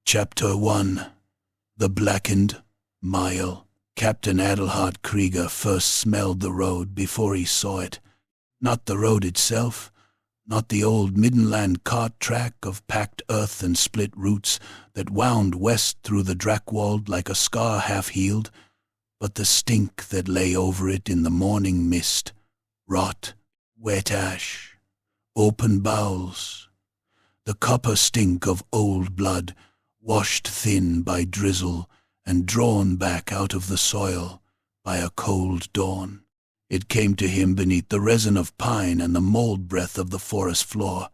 Chapter 1. The Blackened Mile. Captain Adelhard Krieger first smelled the road before he saw it. Not the road itself, not the old Middenland cart track of packed earth and split roots that wound west through the Drakwald like a scar half-healed, but the stink that lay over it in the morning mist. Rot, wet ash, open bowels. The copper stink of old blood, washed thin by drizzle and drawn back out of the soil by a cold dawn. It came to him beneath the resin of pine and the mold breath of the forest floor,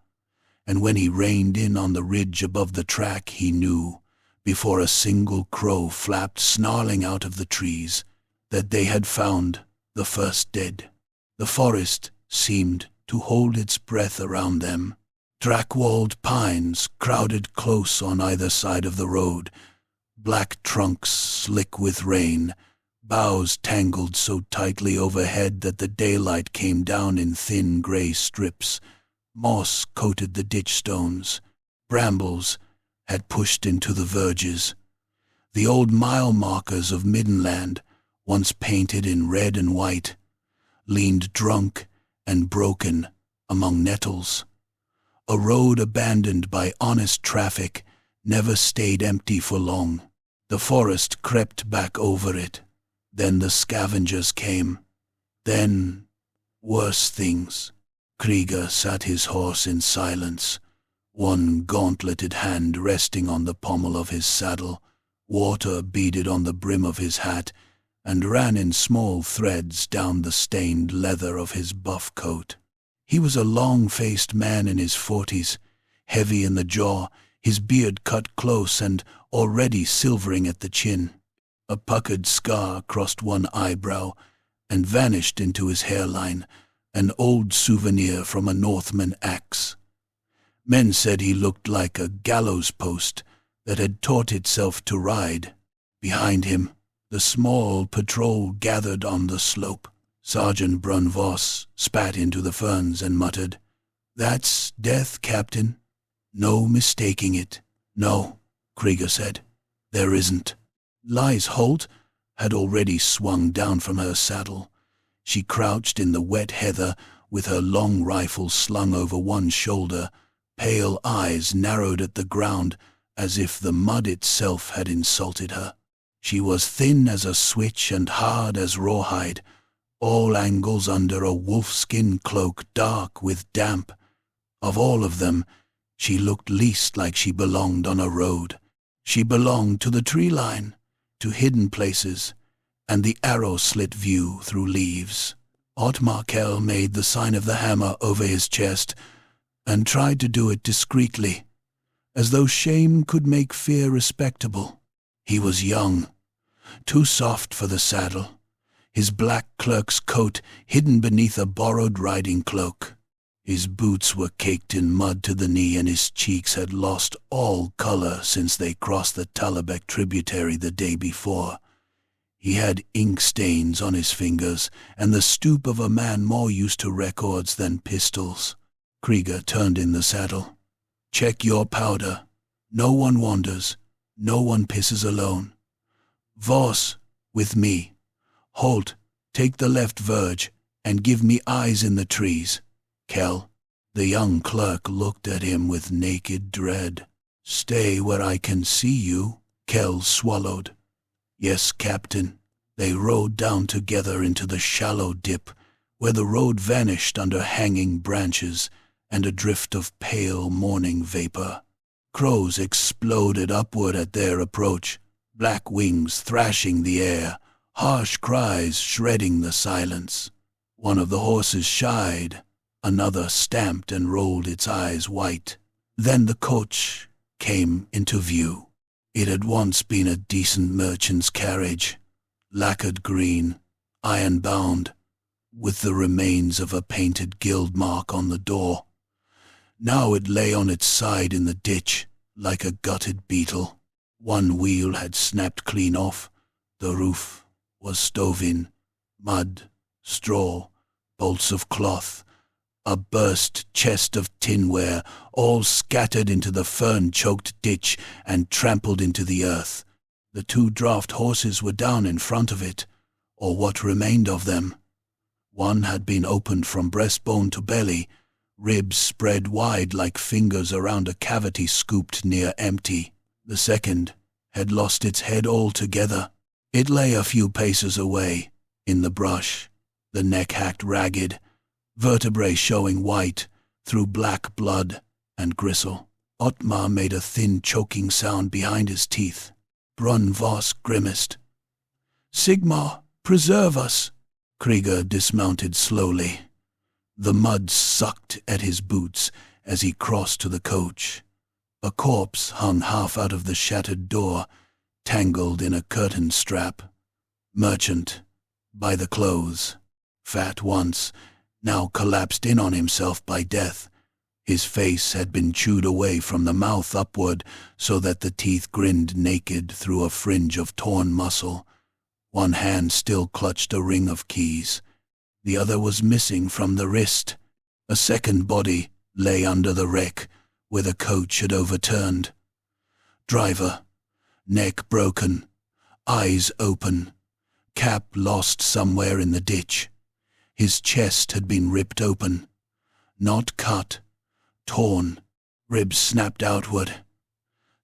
and when he reined in on the ridge above the track, he knew, before a single crow flapped snarling out of the trees, that they had found the first dead. The forest seemed to hold its breath around them. Drakwald pines crowded close on either side of the road, black trunks slick with rain, boughs tangled so tightly overhead that the daylight came down in thin gray strips. Moss coated the ditch stones. Brambles had pushed into the verges. The old mile markers of Middenland, once painted in red and white, leaned drunk and broken among nettles. A road abandoned by honest traffic never stayed empty for long. The forest crept back over it. Then the scavengers came. Then worse things. Krieger sat his horse in silence, one gauntleted hand resting on the pommel of his saddle. Water beaded on the brim of his hat and ran in small threads down the stained leather of his buff coat. He was a long-faced man in his 40s, heavy in the jaw, his beard cut close and already silvering at the chin. A puckered scar crossed one eyebrow and vanished into his hairline, an old souvenir from a Northman axe. Men said he looked like a gallows post that had taught itself to ride. Behind him, the small patrol gathered on the slope. Sergeant Brunvoss spat into the ferns and muttered, "That's death, Captain. No mistaking it." "No," Krieger said, "there isn't." Lise Holt had already swung down from her saddle. She crouched in the wet heather with her long rifle slung over one shoulder, pale eyes narrowed at the ground as if the mud itself had insulted her. She was thin as a switch and hard as rawhide, all angles under a wolfskin cloak dark with damp. Of all of them, she looked least like she belonged on a road. She belonged to the tree line, to hidden places, and the arrow-slit view through leaves. Ottmar Kell made the sign of the hammer over his chest and tried to do it discreetly, as though shame could make fear respectable. He was young, too soft for the saddle, his black clerk's coat hidden beneath a borrowed riding cloak. His boots were caked in mud to the knee, and his cheeks had lost all color since they crossed the Talabek tributary the day before. He had ink stains on his fingers and the stoop of a man more used to records than pistols. Krieger turned in the saddle. "Check your powder. No one wanders. No one pisses alone. Voss, with me. Holt, take the left verge and give me eyes in the trees. Kell." The young clerk looked at him with naked dread. "Stay where I can see you." Kell swallowed. "Yes, Captain." They rode down together into the shallow dip, where the road vanished under hanging branches and a drift of pale morning vapor. Crows exploded upward at their approach, black wings thrashing the air, harsh cries shredding the silence. One of the horses shied, another stamped and rolled its eyes white. Then the coach came into view. It had once been a decent merchant's carriage, lacquered green, iron-bound, with the remains of a painted guild mark on the door. Now it lay on its side in the ditch, like a gutted beetle. One wheel had snapped clean off. The roof was stove in, mud, straw, bolts of cloth, A burst chest of tinware, all scattered into the fern-choked ditch and trampled into the earth. The 2 draft horses were down in front of it, or what remained of them. One had been opened from breastbone to belly, ribs spread wide like fingers around a cavity scooped near empty. The second had lost its head altogether. It lay a few paces away, in the brush, the neck hacked ragged, vertebrae showing white through black blood and gristle. Ottmar made a thin choking sound behind his teeth. Brun Voss grimaced. "Sigmar, preserve us!" Krieger dismounted slowly. The mud sucked at his boots as he crossed to the coach. A corpse hung half out of the shattered door, tangled in a curtain strap. Merchant, by the clothes. Fat once, now collapsed in on himself by death. His face had been chewed away from the mouth upward so that the teeth grinned naked through a fringe of torn muscle. One hand still clutched a ring of keys. The other was missing from the wrist. A second body lay under the wreck where the coach had overturned. Driver, neck broken, eyes open, cap lost somewhere in the ditch. His chest had been ripped open. Not cut, torn, ribs snapped outward.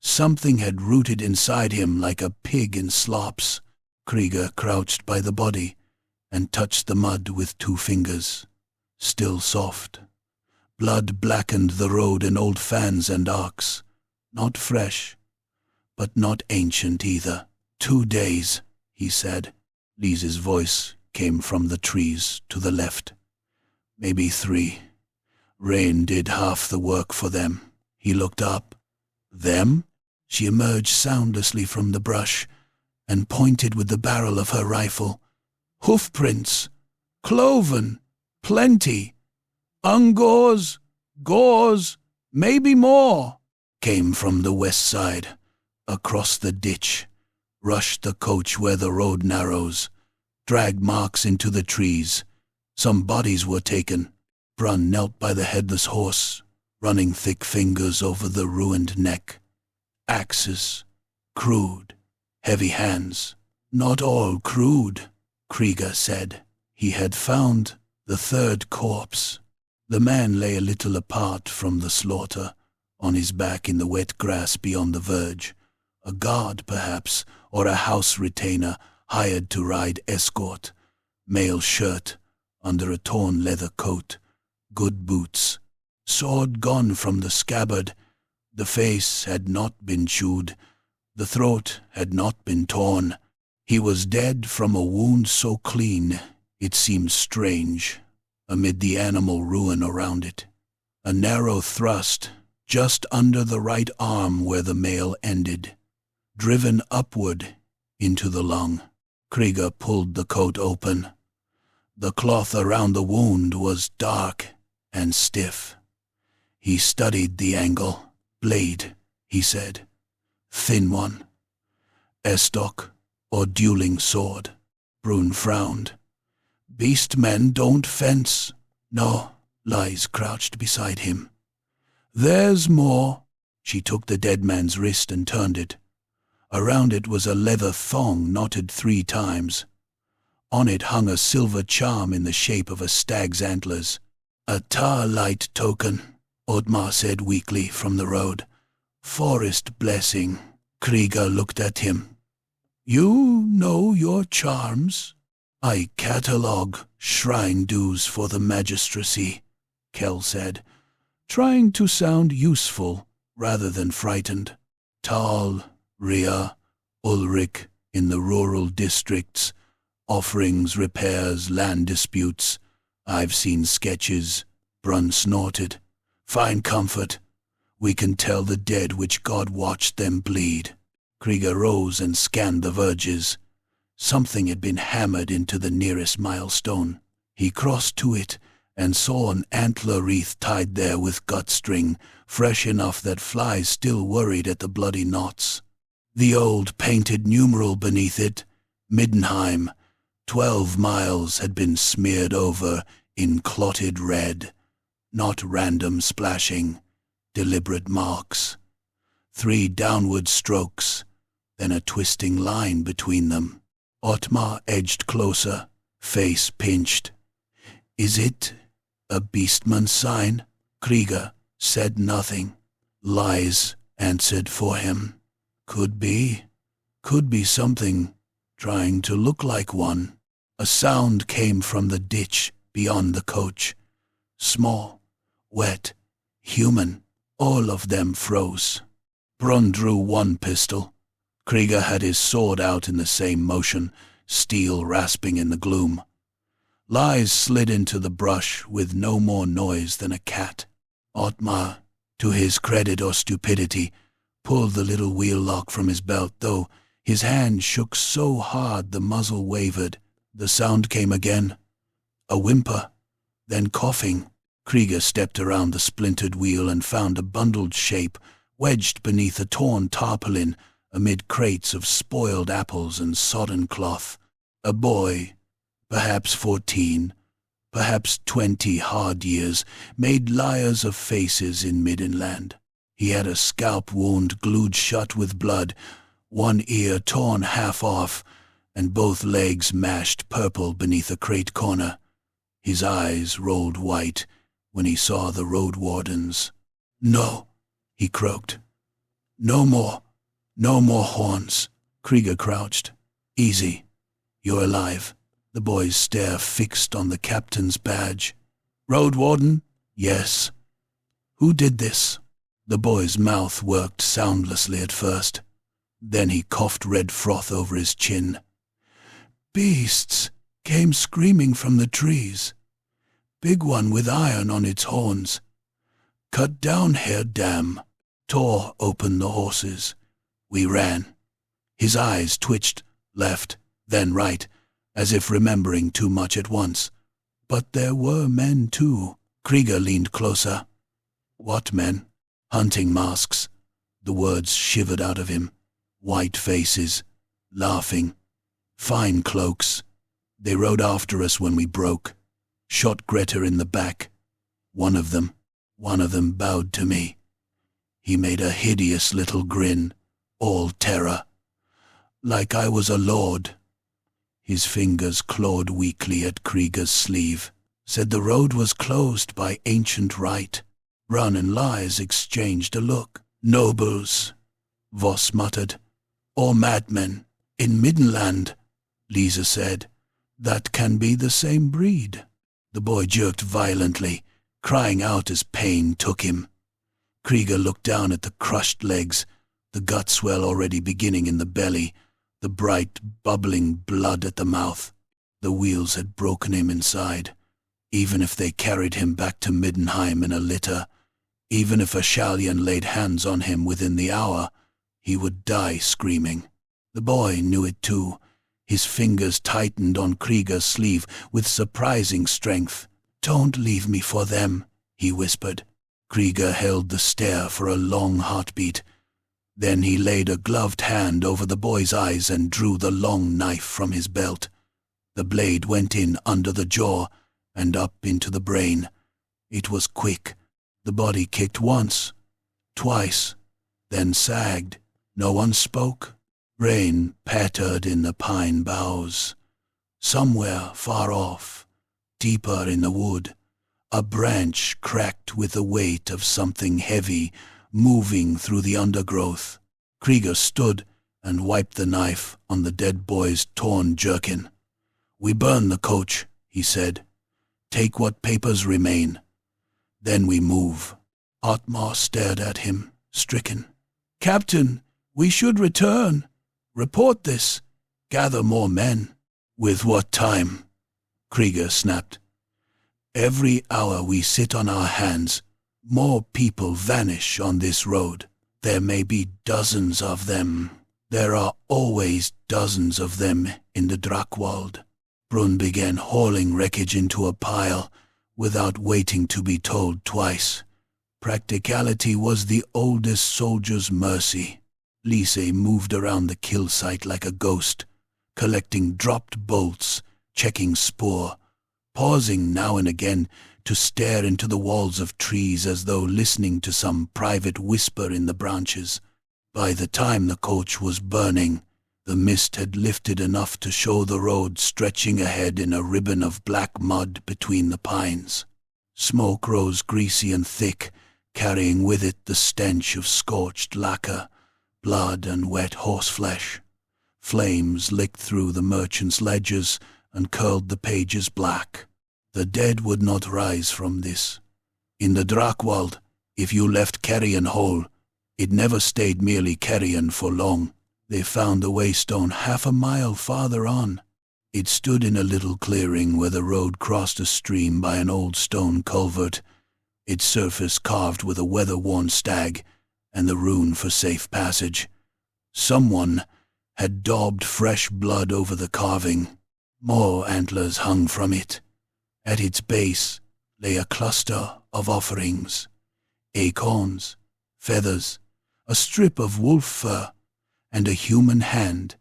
Something had rooted inside him like a pig in slops. Krieger crouched by the body and touched the mud with 2 fingers. Still soft. Blood blackened the road in old fans and arcs. Not fresh, but not ancient either. 2 days, he said. Lise's voice came from the trees to the left. Maybe 3. Rain did half the work for them. He looked up. Them? She emerged soundlessly from the brush and pointed with the barrel of her rifle. Hoofprints. Cloven. Plenty. Ungors. Gors. Maybe more. Came from the west side. Across the ditch. Rushed the coach where the road narrows. Dragged marks into the trees. Some bodies were taken. Brun knelt by the headless horse, running thick fingers over the ruined neck. Axes. Crude. Heavy hands. Not all crude, Krieger said. He had found the 3rd corpse. The man lay a little apart from the slaughter, on his back in the wet grass beyond the verge. A guard, perhaps, or a house retainer hired to ride escort. Male shirt, under a torn leather coat. Good boots. Sword gone from the scabbard. The face had not been chewed. The throat had not been torn. He was dead from a wound so clean it seemed strange, amid the animal ruin around it. A narrow thrust, just under the right arm where the mail ended, driven upward into the lung. Krieger pulled the coat open. The cloth around the wound was dark and stiff. He studied the angle. Blade, he said. Thin one. Estoc, or dueling sword. Brun frowned. Beastmen don't fence. No, Lise crouched beside him. There's more. She took the dead man's wrist and turned it. Around it was a leather thong knotted 3 times. On it hung a silver charm in the shape of a stag's antlers. A tar-light token, Ottmar said weakly from the road. Forest blessing. Krieger looked at him. You know your charms? I catalogue shrine dues for the magistracy, Kell said, trying to sound useful rather than frightened. Tal, Ria, Ulrich in the rural districts, offerings, repairs, land disputes. I've seen sketches. Brun snorted. Fine comfort. We can tell the dead which god watched them bleed. Krieger rose and scanned the verges. Something had been hammered into the nearest milestone. He crossed to it and saw an antler wreath tied there with gut string, fresh enough that flies still worried at the bloody knots. The old painted numeral beneath it, Middenheim, 12 miles had been smeared over in clotted red. not random splashing, deliberate marks. 3 downward strokes, then a twisting line between them. Ottmar edged closer, face pinched. "Is it a beastman's sign?" Krieger said nothing. Lies answered for him. Could be something trying to look like one. A sound came from the ditch beyond the coach. Small, wet, human, all of them froze. Brun drew one pistol. Krieger had his sword out in the same motion, steel rasping in the gloom. Lies slid into the brush with no more noise than a cat. Ottmar, to his credit or stupidity, pulled the little wheel lock from his belt, though his hand shook so hard the muzzle wavered. The sound came again. A whimper, then coughing. Krieger stepped around the splintered wheel and found a bundled shape wedged beneath a torn tarpaulin amid crates of spoiled apples and sodden cloth. A boy, perhaps 14, perhaps 20 hard years, made liars of faces in Middenland. He had a scalp wound glued shut with blood, one ear torn half off, and both legs mashed purple beneath a crate corner. His eyes rolled white when he saw the road wardens. "No," he croaked. No more horns." Krieger crouched. "Easy. You're alive." The boy's stare fixed on the captain's badge. "Road warden?" "Yes." "Who did this?" The boy's mouth worked soundlessly at first. Then he coughed red froth over his chin. "Beasts came screaming from the trees. Big one with iron on its horns. Cut down Herr Dam. Tore open the horses. We ran." His eyes twitched, left, then right, as if remembering too much at once. "But there were men too." Krieger leaned closer. "What men?" "Hunting masks." The words shivered out of him. "White faces, laughing. Fine cloaks. They rode after us when we broke. Shot Greta in the back. One of them bowed to me. He made a hideous little grin, all terror. Like I was a lord." His fingers clawed weakly at Krieger's sleeve. "Said the road was closed by ancient right." Brun and Lies exchanged a look. "Nobles," Voss muttered. "Or madmen. In Middenland," Lisa said. "That can be the same breed." The boy jerked violently, crying out as pain took him. Krieger looked down at the crushed legs, the gut swell already beginning in the belly, the bright, bubbling blood at the mouth. The wheels had broken him inside. Even if they carried him back to Middenheim in a litter, even if a Shallion laid hands on him within the hour, he would die screaming. The boy knew it too. His fingers tightened on Krieger's sleeve with surprising strength. "Don't leave me for them," he whispered. Krieger held the stare for a long heartbeat. Then he laid a gloved hand over the boy's eyes and drew the long knife from his belt. The blade went in under the jaw and up into the brain. It was quick. The body kicked once, twice, then sagged. No one spoke. Rain pattered in the pine boughs. Somewhere far off, deeper in the wood, a branch cracked with the weight of something heavy moving through the undergrowth. Krieger stood and wiped the knife on the dead boy's torn jerkin. "We burn the coach," he said. "Take what papers remain. Then we move." Ottmar stared at him, stricken. "Captain, we should return. Report this. Gather more men." "With what time?" Krieger snapped. "Every hour we sit on our hands, more people vanish on this road. There may be dozens of them. There are always dozens of them in the Drakwald." Brun began hauling wreckage into a pile without waiting to be told twice. Practicality was the oldest soldier's mercy. Lise moved around the kill site like a ghost, collecting dropped bolts, checking spoor, pausing now and again to stare into the walls of trees as though listening to some private whisper in the branches. By the time the coach was burning, the mist had lifted enough to show the road stretching ahead in a ribbon of black mud between the pines. Smoke rose greasy and thick, carrying with it the stench of scorched lacquer, blood and wet horseflesh. Flames licked through the merchant's ledgers and curled the pages black. The dead would not rise from this. In the Drakwald, if you left carrion whole, it never stayed merely carrion for long. They found the waystone 1/2 mile farther on. It stood in a little clearing where the road crossed a stream by an old stone culvert, its surface carved with a weather-worn stag and the rune for safe passage. Someone had daubed fresh blood over the carving. More antlers hung from it. At its base lay a cluster of offerings, acorns, feathers, a strip of wolf fur, and a human hand,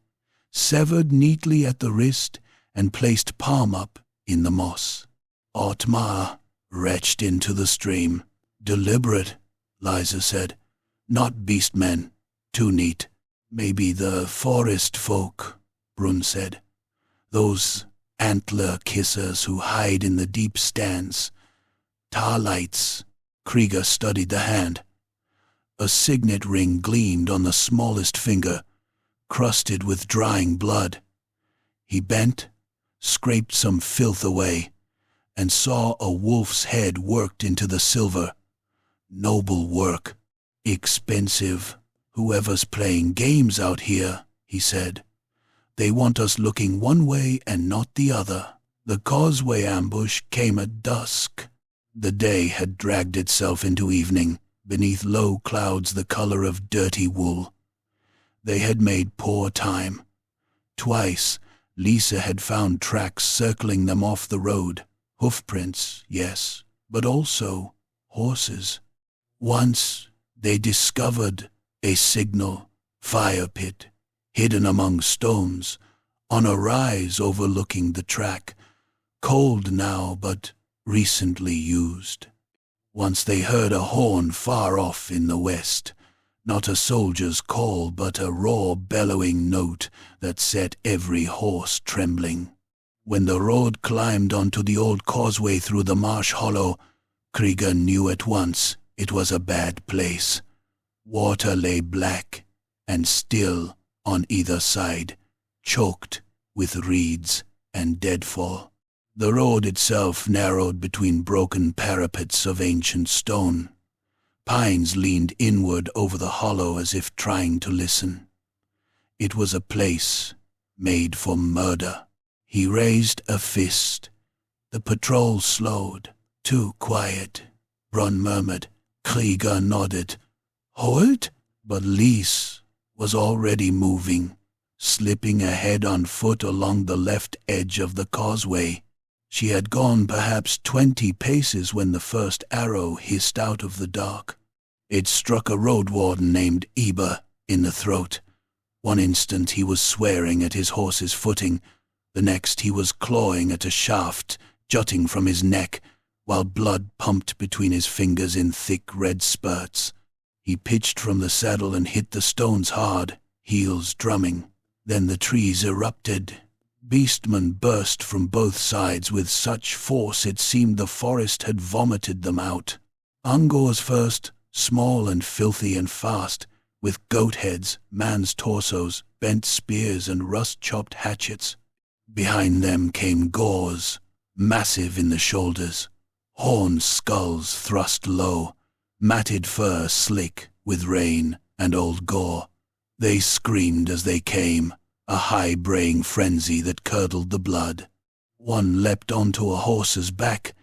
severed neatly at the wrist and placed palm up in the moss. Otmar retched into the stream. Deliberate, Liza said. Not beastmen. Too neat. Maybe the forest folk, Brun said. Those antler kissers who hide in the deep stands. Tarlights. Krieger studied the hand. A signet ring gleamed on the smallest finger, crusted with drying blood. He bent, scraped some filth away, and saw a wolf's head worked into the silver. Noble work. Expensive. Whoever's playing games out here, he said. They want us looking one way and not the other. The causeway ambush came at dusk. The day had dragged itself into evening, beneath low clouds the color of dirty wool. They had made poor time. Twice, Lisa had found tracks circling them off the road. Hoofprints, yes, but also horses. Once they discovered a signal fire pit hidden among stones on a rise overlooking the track, cold now but recently used. Once they heard a horn far off in the west, not a soldier's call but a raw bellowing note that set every horse trembling. When the road climbed onto the old causeway through the marsh hollow, Krieger knew at once it was a bad place. Water lay black and still on either side, choked with reeds and deadfall. The road itself narrowed between broken parapets of ancient stone. Pines leaned inward over the hollow as if trying to listen. It was a place made for murder. He raised a fist. The patrol slowed. Too quiet, Brun murmured. Krieger nodded. Halt? But Lise was already moving, slipping ahead on foot along the left edge of the causeway. She had gone perhaps 20 paces when the first arrow hissed out of the dark. It struck a roadwarden named Eber in the throat. One instant he was swearing at his horse's footing. The next he was clawing at a shaft jutting from his neck, while blood pumped between his fingers in thick red spurts. He pitched from the saddle and hit the stones hard, heels drumming. Then the trees erupted. Beastmen burst from both sides with such force it seemed the forest had vomited them out. Ungors first, small and filthy and fast, with goat heads, man's torsos, bent spears and rust-chopped hatchets. Behind them came Gors, massive in the shoulders, horned skulls thrust low, matted fur slick with rain and old gore. They screamed as they came, a high-braying frenzy that curdled the blood. One leapt onto a horse's back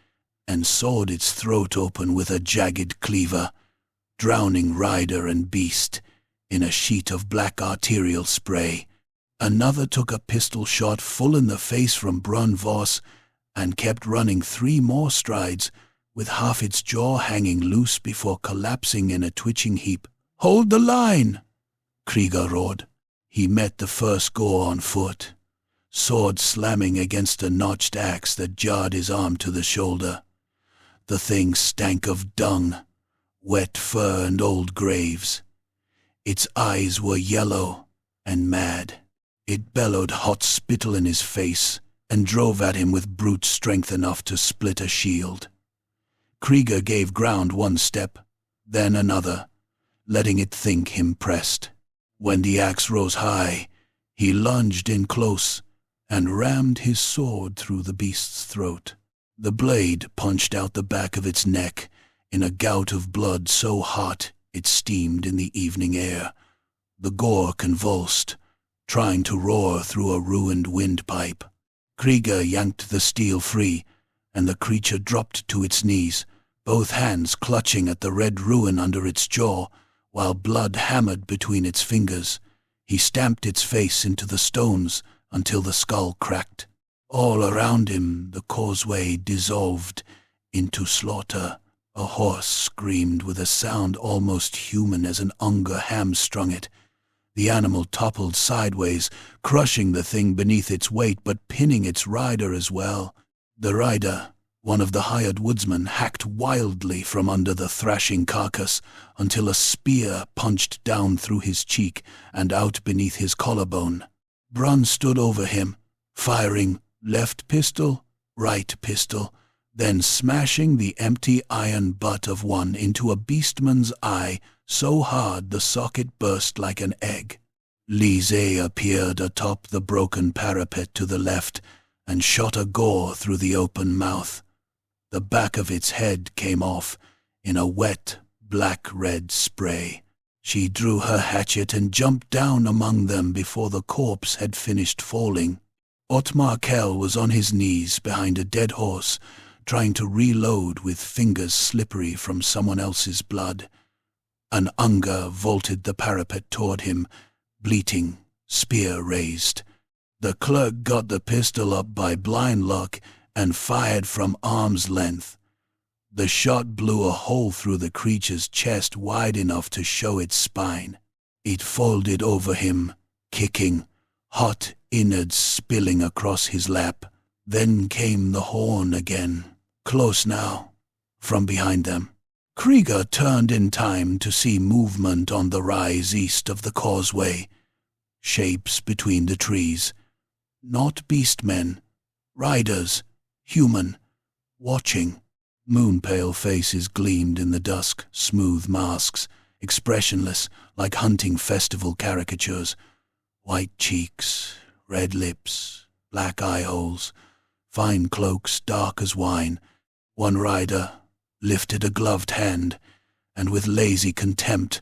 and sawed its throat open with a jagged cleaver, drowning rider and beast in a sheet of black arterial spray. Another took a pistol shot full in the face from Brun Voss and kept running 3 more strides, with half its jaw hanging loose before collapsing in a twitching heap. "Hold the line!" Krieger roared. He met the first Gor on foot, sword slamming against a notched axe that jarred his arm to the shoulder. The thing stank of dung, wet fur and old graves. Its eyes were yellow and mad. It bellowed hot spittle in his face and drove at him with brute strength enough to split a shield. Krieger gave ground one step, then another, letting it think him pressed. When the axe rose high, he lunged in close and rammed his sword through the beast's throat. The blade punched out the back of its neck in a gout of blood so hot it steamed in the evening air. The gore convulsed, trying to roar through a ruined windpipe. Krieger yanked the steel free, and the creature dropped to its knees, both hands clutching at the red ruin under its jaw, while blood hammered between its fingers. He stamped its face into the stones until the skull cracked. All around him the causeway dissolved into slaughter. A horse screamed with a sound almost human as an hunger hamstrung it. The animal toppled sideways, crushing the thing beneath its weight but pinning its rider as well. The rider, one of the hired woodsmen, hacked wildly from under the thrashing carcass until a spear punched down through his cheek and out beneath his collarbone. Brun stood over him, firing left pistol, right pistol, then smashing the empty iron butt of one into a beastman's eye so hard the socket burst like an egg. Lise appeared atop the broken parapet to the left and shot a gore through the open mouth. The back of its head came off in a wet, black-red spray. She drew her hatchet and jumped down among them before the corpse had finished falling. Ottmar Kell was on his knees behind a dead horse, trying to reload with fingers slippery from someone else's blood. An Unger vaulted the parapet toward him, bleating, spear raised. The clerk got the pistol up by blind luck and fired from arm's length. The shot blew a hole through the creature's chest wide enough to show its spine. It folded over him, kicking, hot innards spilling across his lap. Then came the horn again, close now, from behind them. Krieger turned in time to see movement on the rise east of the causeway. Shapes between the trees. Not beastmen, riders, human, watching. Moon-pale faces gleamed in the dusk, smooth masks, expressionless like hunting festival caricatures. White cheeks, red lips, black eye holes, fine cloaks dark as wine. One rider lifted a gloved hand and with lazy contempt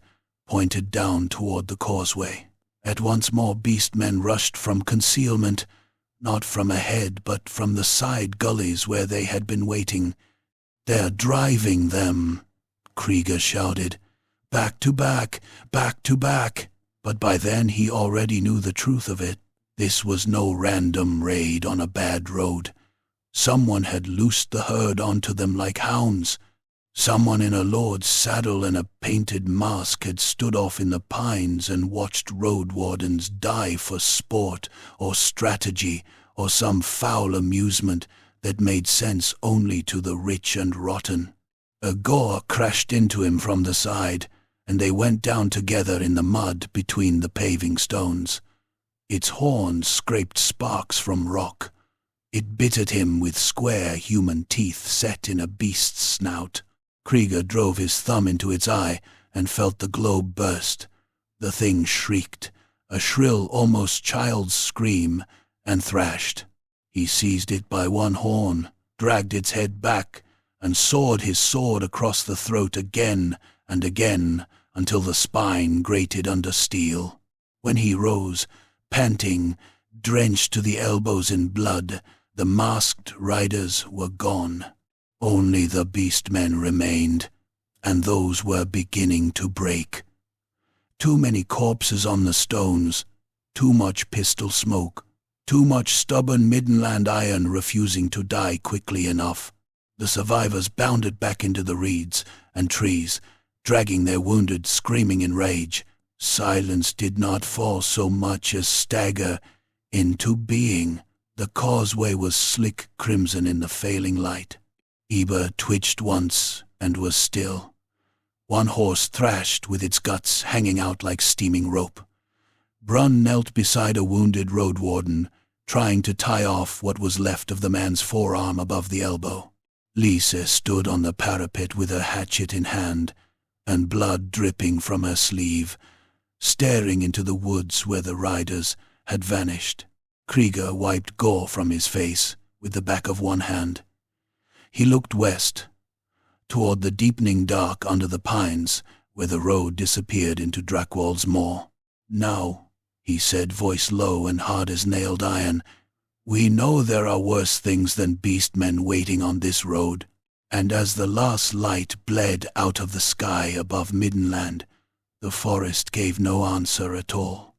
pointed down toward the causeway. At once more beastmen rushed from concealment, not from ahead but from the side gullies where they had been waiting. "They're driving them," Krieger shouted. "Back to back, back to back." But by then he already knew the truth of it. This was no random raid on a bad road. Someone had loosed the herd onto them like hounds. Someone in a lord's saddle and a painted mask had stood off in the pines and watched road wardens die for sport or strategy or some foul amusement that made sense only to the rich and rotten. A gore crashed into him from the side, and they went down together in the mud between the paving stones. Its horn scraped sparks from rock. It bit at him with square human teeth set in a beast's snout. Krieger drove his thumb into its eye and felt the globe burst. The thing shrieked, a shrill, almost child's scream, and thrashed. He seized it by one horn, dragged its head back, and sawed his sword across the throat again and again until the spine grated under steel. When he rose, panting, drenched to the elbows in blood, the masked riders were gone. Only the beastmen remained, and those were beginning to break. Too many corpses on the stones, too much pistol smoke, too much stubborn Middenland iron refusing to die quickly enough. The survivors bounded back into the reeds and trees, dragging their wounded, screaming in rage. Silence did not fall so much as stagger into being. The causeway was slick crimson in the failing light. Eber twitched once and was still. One horse thrashed with its guts hanging out like steaming rope. Brunn knelt beside a wounded roadwarden, trying to tie off what was left of the man's forearm above the elbow. Lise stood on the parapet with her hatchet in hand, and blood dripping from her sleeve, staring into the woods where the riders had vanished. Krieger wiped gore from his face with the back of one hand. He looked west, toward the deepening dark under the pines where the road disappeared into Drakwald's moor. "Now," he said, voice low and hard as nailed iron, "we know there are worse things than beastmen waiting on this road." And as the last light bled out of the sky above Middenland, the forest gave no answer at all.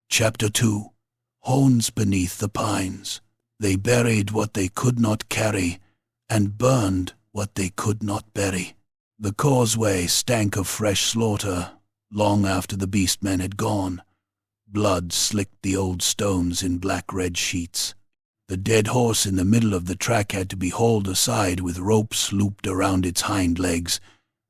Chapter 2. Horns beneath the pines. They buried what they could not carry, and burned what they could not bury. The causeway stank of fresh slaughter long after the beastmen had gone. Blood slicked the old stones in black-red sheets. The dead horse in the middle of the track had to be hauled aside with ropes looped around its hind legs,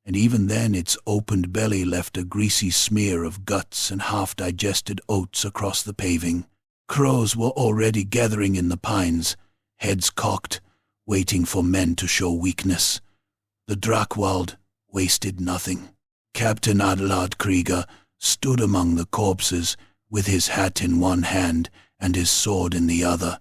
and even then its opened belly left a greasy smear of guts and half-digested oats across the paving. Crows were already gathering in the pines, heads cocked, waiting for men to show weakness. The Drakwald wasted nothing. Captain Adelhard Krieger stood among the corpses with his hat in one hand and his sword in the other.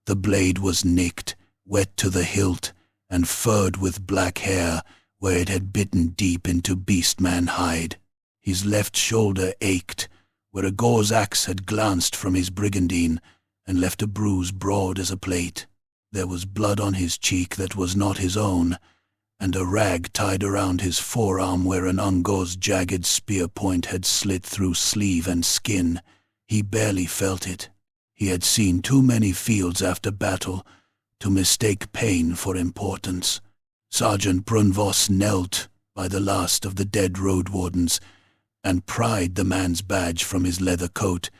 The blade was nicked, wet to the hilt, and furred with black hair where it had bitten deep into beastman hide. His left shoulder ached, where a gauze axe had glanced from his brigandine and left a bruise broad as a plate. There was blood on his cheek that was not his own, and a rag tied around his forearm where an Ungor's jagged spear point had slit through sleeve and skin. He barely felt it. He had seen too many fields after battle to mistake pain for importance. Sergeant Brunvoss knelt by the last of the dead road wardens and pried the man's badge from his leather coat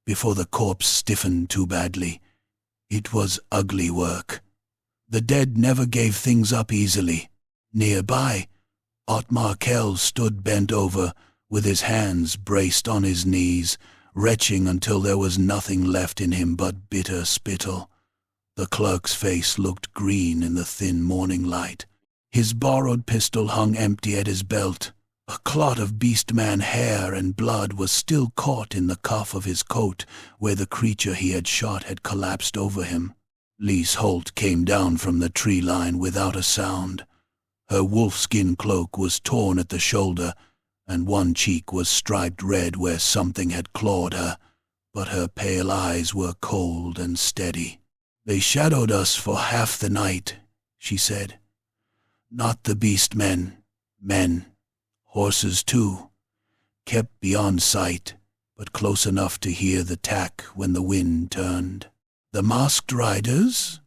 before the corpse stiffened too badly. It was ugly work. The dead never gave things up easily. Nearby, Ottmar Kell stood bent over, with his hands braced on his knees, retching until there was nothing left in him but bitter spittle. The clerk's face looked green in the thin morning light. His borrowed pistol hung empty at his belt. A clot of beastman hair and blood was still caught in the cuff of his coat where the creature he had shot had collapsed over him. Lise Holt came down from the tree line without a sound. Her wolfskin cloak was torn at the shoulder, and one cheek was striped red where something had clawed her, but her pale eyes were cold and steady. "They shadowed us for half the night," she said. "Not the beastmen, men. Horses, too, kept beyond sight, but close enough to hear the tack when the wind turned." "The masked riders?"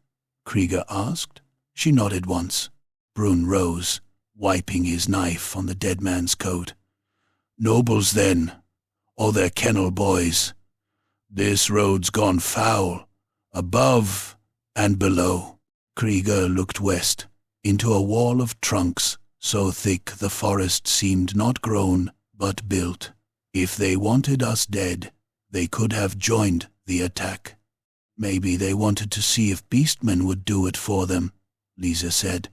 Krieger asked. She nodded once. Brunn rose, wiping his knife on the dead man's coat. "Nobles, then, or their kennel boys. This road's gone foul, above and below." Krieger looked west, into a wall of trunks so thick the forest seemed not grown but built. If they wanted us dead, they could have joined the attack. "Maybe they wanted to see if beastmen would do it for them," Lisa said.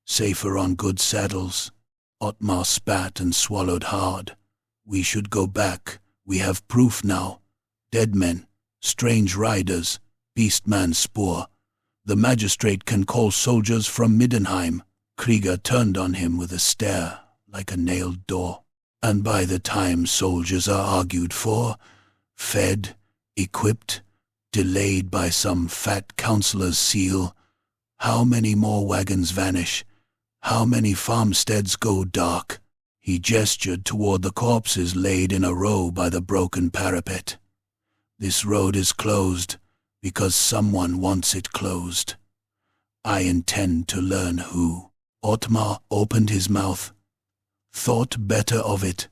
"Safer on good saddles." Ottmar spat and swallowed hard. "We should go back. We have proof now. Dead men, strange riders, beastman spoor. The magistrate can call soldiers from Middenheim." Krieger turned on him with a stare like a nailed door. "And by the time soldiers are argued for, fed, equipped, delayed by some fat counselor's seal, how many more wagons vanish? How many farmsteads go dark?" He gestured toward the corpses laid in a row by the broken parapet. "This road is closed because someone wants it closed. I intend to learn who." Ottmar opened his mouth, thought better of it,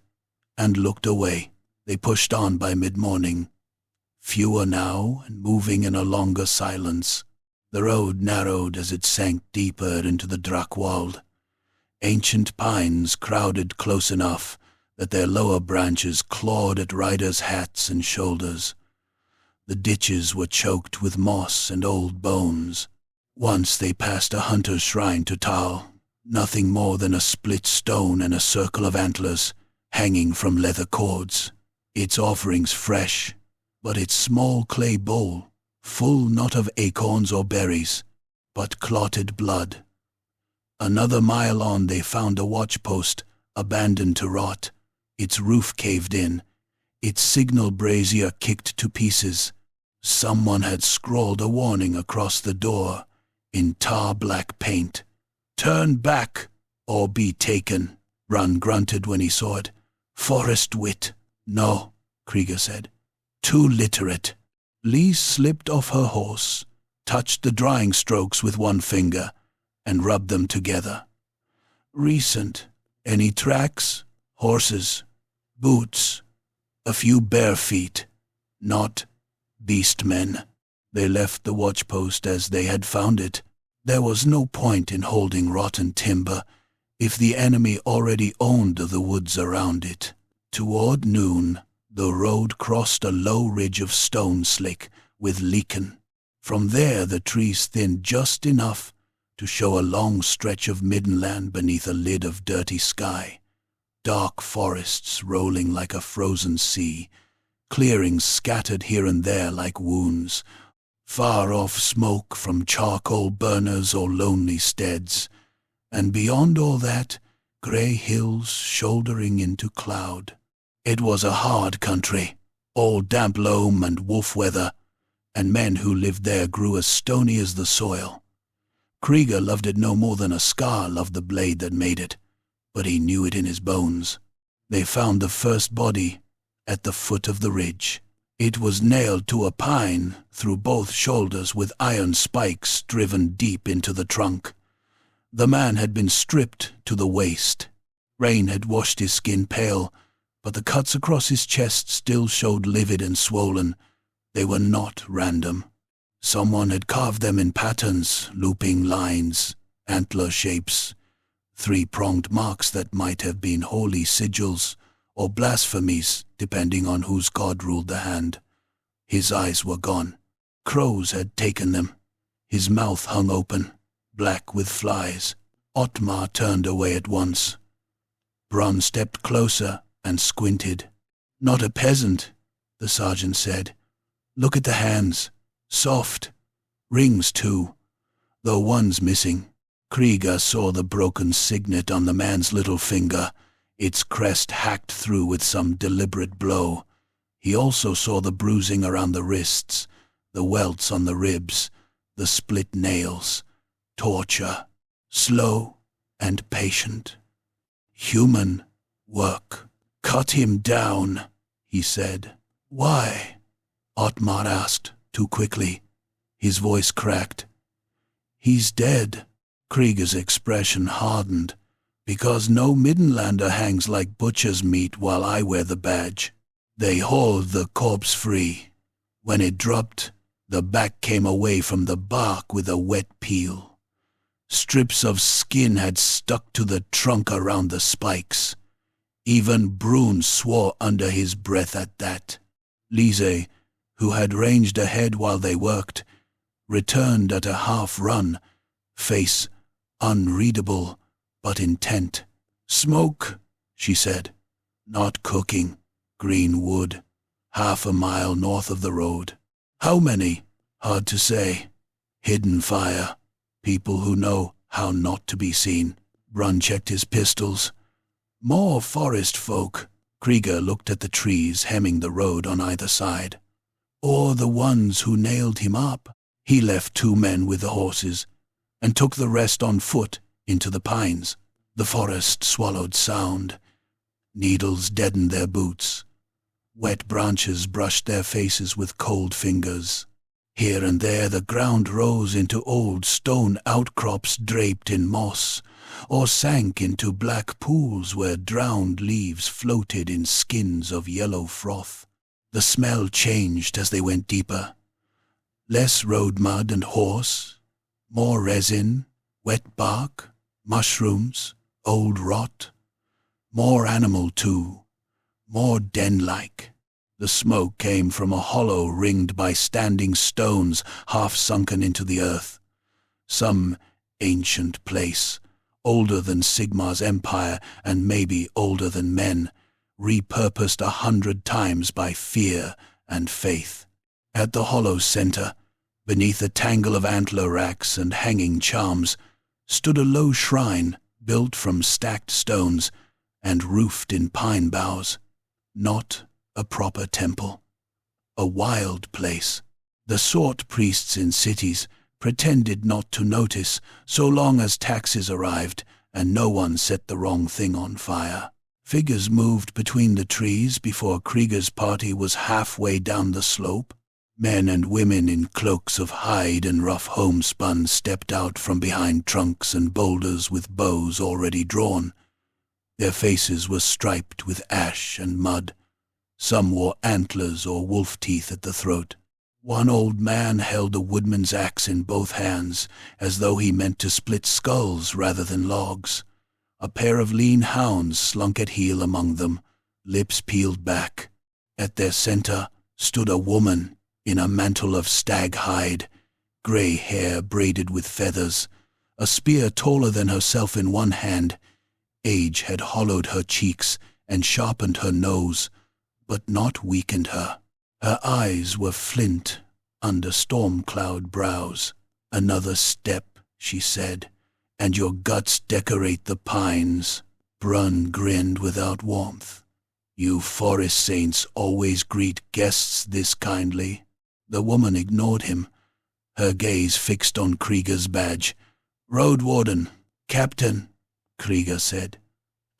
and looked away. They pushed on by mid-morning, fewer now and moving in a longer silence. The road narrowed as it sank deeper into the Drakwald. Ancient pines crowded close enough that their lower branches clawed at riders' hats and shoulders. The ditches were choked with moss and old bones. Once they passed a hunter's shrine to Tal, nothing more than a split stone and a circle of antlers hanging from leather cords, its offerings fresh, but its small clay bowl full not of acorns or berries, but clotted blood. Another mile on they found a watchpost abandoned to rot, its roof caved in, its signal brazier kicked to pieces. Someone had scrawled a warning across the door in tar-black paint. "Turn back, or be taken," Brun grunted when he saw it. "Forest wit." "No," Krieger said. "Too literate." Lee slipped off her horse, touched the drying strokes with one finger, and rubbed them together. "Recent. Any tracks? Horses? Boots? A few bare feet. Not beastmen." They left the watchpost as they had found it. There was no point in holding rotten timber if the enemy already owned the woods around it. Toward noon, the road crossed a low ridge of stone slick with lichen. From there the trees thinned just enough to show a long stretch of Middenland beneath a lid of dirty sky. Dark forests rolling like a frozen sea, clearings scattered here and there like wounds, far-off smoke from charcoal burners or lonely steads, and beyond all that, grey hills shouldering into cloud. It was a hard country, all damp loam and wolf weather, and men who lived there grew as stony as the soil. Krieger loved it no more than a scar loved the blade that made it, but he knew it in his bones. They found the first body at the foot of the ridge. It was nailed to a pine through both shoulders with iron spikes driven deep into the trunk. The man had been stripped to the waist. Rain had washed his skin pale, but the cuts across his chest still showed livid and swollen. They were not random. Someone had carved them in patterns, looping lines, antler shapes, three-pronged marks that might have been holy sigils or blasphemies, depending on whose god ruled the hand. His eyes were gone. Crows had taken them. His mouth hung open, black with flies. Ottmar turned away at once. Brun stepped closer and squinted. "Not a peasant," the sergeant said. "Look at the hands. Soft. Rings, too, though one's missing." Krieger saw the broken signet on the man's little finger, its crest hacked through with some deliberate blow. He also saw the bruising around the wrists, the welts on the ribs, the split nails. Torture. Slow and patient. Human work. "Cut him down," he said. "Why?" Ottmar asked, too quickly. His voice cracked. "He's dead." Krieger's expression hardened. "Because no Middenlander hangs like butcher's meat while I wear the badge. They hauled the corpse free. When it dropped, the back came away from the bark with a wet peel. Strips of skin had stuck to the trunk around the spikes. Even Brun swore under his breath at that." Lise, who had ranged ahead while they worked, returned at a half-run, face unreadable but intent. "Smoke," she said. "Not cooking. Green wood. Half a mile north of the road." "How many?" "Hard to say. Hidden fire. People who know how not to be seen." Brun checked his pistols. "More forest folk." Krieger looked at the trees hemming the road on either side. "Or the ones who nailed him up." He left 2 men with the horses and took the rest on foot into the pines. The forest swallowed sound. Needles deadened their boots. Wet branches brushed their faces with cold fingers. Here and there the ground rose into old stone outcrops draped in moss, or sank into black pools where drowned leaves floated in skins of yellow froth. The smell changed as they went deeper. Less road mud and horse, More resin, wet bark, mushrooms, old rot. More animal too, more den-like. The smoke came from a hollow ringed by standing stones half sunken into the earth. Some ancient place, older than Sigmar's empire and maybe older than men, repurposed 100 times by fear and faith. At the hollow's center, beneath a tangle of antler racks and hanging charms, stood a low shrine built from stacked stones and roofed in pine boughs. Not a proper temple. A wild place. The sort priests in cities pretended not to notice so long as taxes arrived and no one set the wrong thing on fire. Figures moved between the trees before Krieger's party was halfway down the slope. Men and women in cloaks of hide and rough homespun stepped out from behind trunks and boulders with bows already drawn. Their faces were striped with ash and mud. Some wore antlers or wolf teeth at the throat. One old man held a woodman's axe in both hands, as though he meant to split skulls rather than logs. A pair of lean hounds slunk at heel among them, lips peeled back. At their center stood a woman in a mantle of stag hide, grey hair braided with feathers, a spear taller than herself in one hand. Age had hollowed her cheeks and sharpened her nose, but not weakened her. Her eyes were flint under storm-cloud brows. "Another step," she said, "and your guts decorate the pines." Brun grinned without warmth. "You forest saints always greet guests this kindly." The woman ignored him, her gaze fixed on Krieger's badge. "Roadwarden, Captain," Krieger said.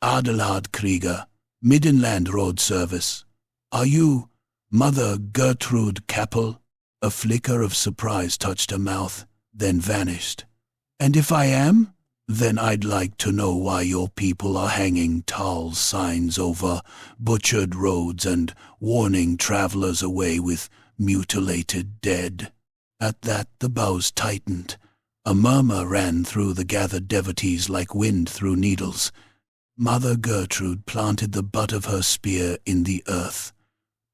"Adelhard Krieger, Middenland Road Service. Are you Mother Gertrude Kappel?" A flicker of surprise touched her mouth, then vanished. "And if I am, then I'd like to know why your people are hanging tall signs over butchered roads and warning travelers away with mutilated dead." At that the bows tightened. A murmur ran through the gathered devotees like wind through needles. Mother Gertrude planted the butt of her spear in the earth.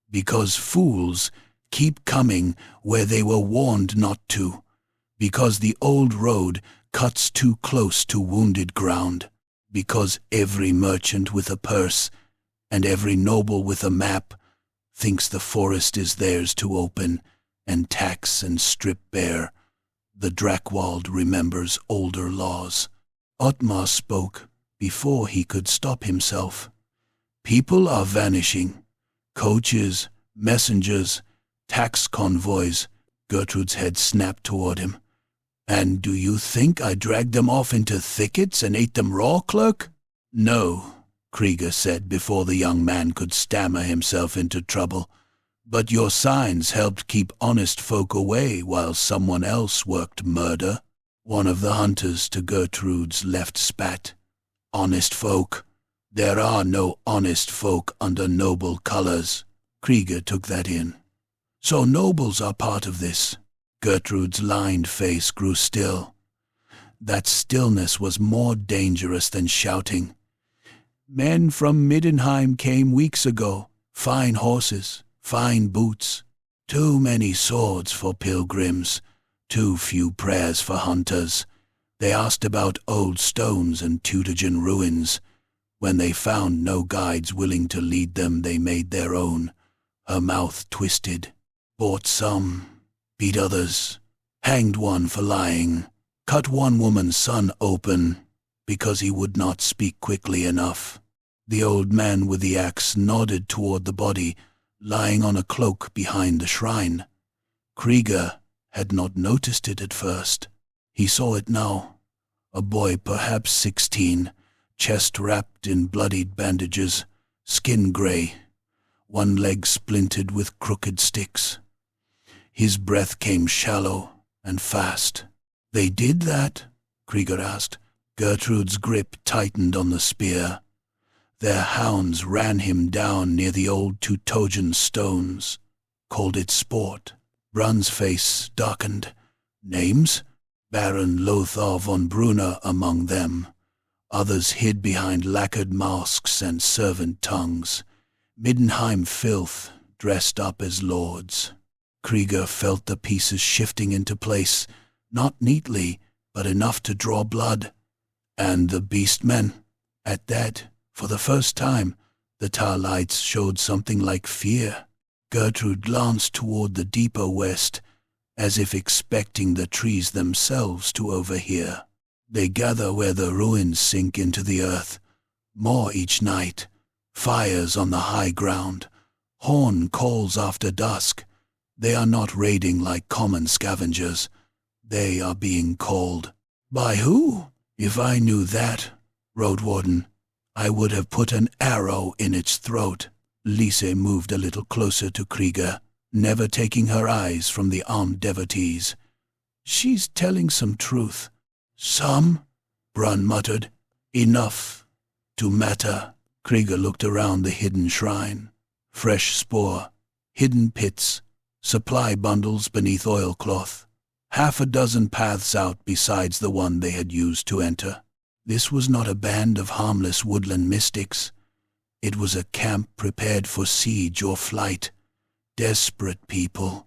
Because fools keep coming where they were warned not to. Because the old road cuts too close to wounded ground. Because every merchant with a purse and every noble with a map thinks the forest is theirs to open and tax and strip bare. The Drakwald remembers older laws. Ottmar spoke before he could stop himself. "People are vanishing. Coaches, messengers, tax convoys." Gertrude's head snapped toward him. "And do you think I dragged them off into thickets and ate them raw, clerk?" "No," Krieger said before the young man could stammer himself into trouble. "But your signs helped keep honest folk away while someone else worked murder." One of the hunters to Gertrude's left spat. "Honest folk? There are no honest folk under noble colors." Krieger took that in. "So nobles are part of this." Gertrude's lined face grew still. That stillness was more dangerous than shouting. "Men from Middenheim came weeks ago. Fine horses, fine boots. Too many swords for pilgrims, too few prayers for hunters. They asked about old stones and Teutogen ruins. When they found no guides willing to lead them, they made their own." Her mouth twisted. "Bought some, beat others, hanged one for lying, cut one woman's son open because he would not speak quickly enough." The old man with the axe nodded toward the body lying on a cloak behind the shrine. Krieger had not noticed it at first. He saw it now. A boy perhaps 16, chest wrapped in bloodied bandages, skin gray, one leg splintered with crooked sticks. His breath came shallow and fast. "They did that?" Krieger asked. Gertrude's grip tightened on the spear. "Their hounds ran him down near the old Teutogen stones. Called it sport." Brun's face darkened. "Names?" Baron Lothar von Brunner among them. Others hid behind lacquered masks and servant tongues. Middenheim filth, dressed up as lords. Krieger felt the pieces shifting into place, not neatly, but enough to draw blood. And the beastmen? At that, for the first time, the tar lights showed something like fear. Gertrude glanced toward the deeper west, as if expecting the trees themselves to overhear. They gather where the ruins sink into the earth. More each night. Fires on the high ground. Horn calls after dusk. They are not raiding like common scavengers. They are being called. By who? If I knew that, roadwarden, I would have put an arrow in its throat. Lise moved a little closer to Krieger, never taking her eyes from the armed devotees. She's telling some truth. Some? Brun muttered. Enough to matter. Krieger looked around the hidden shrine. Fresh spoor, hidden pits, supply bundles beneath oilcloth. Half a dozen paths out besides the one they had used to enter. This was not a band of harmless woodland mystics. It was a camp prepared for siege or flight. Desperate people.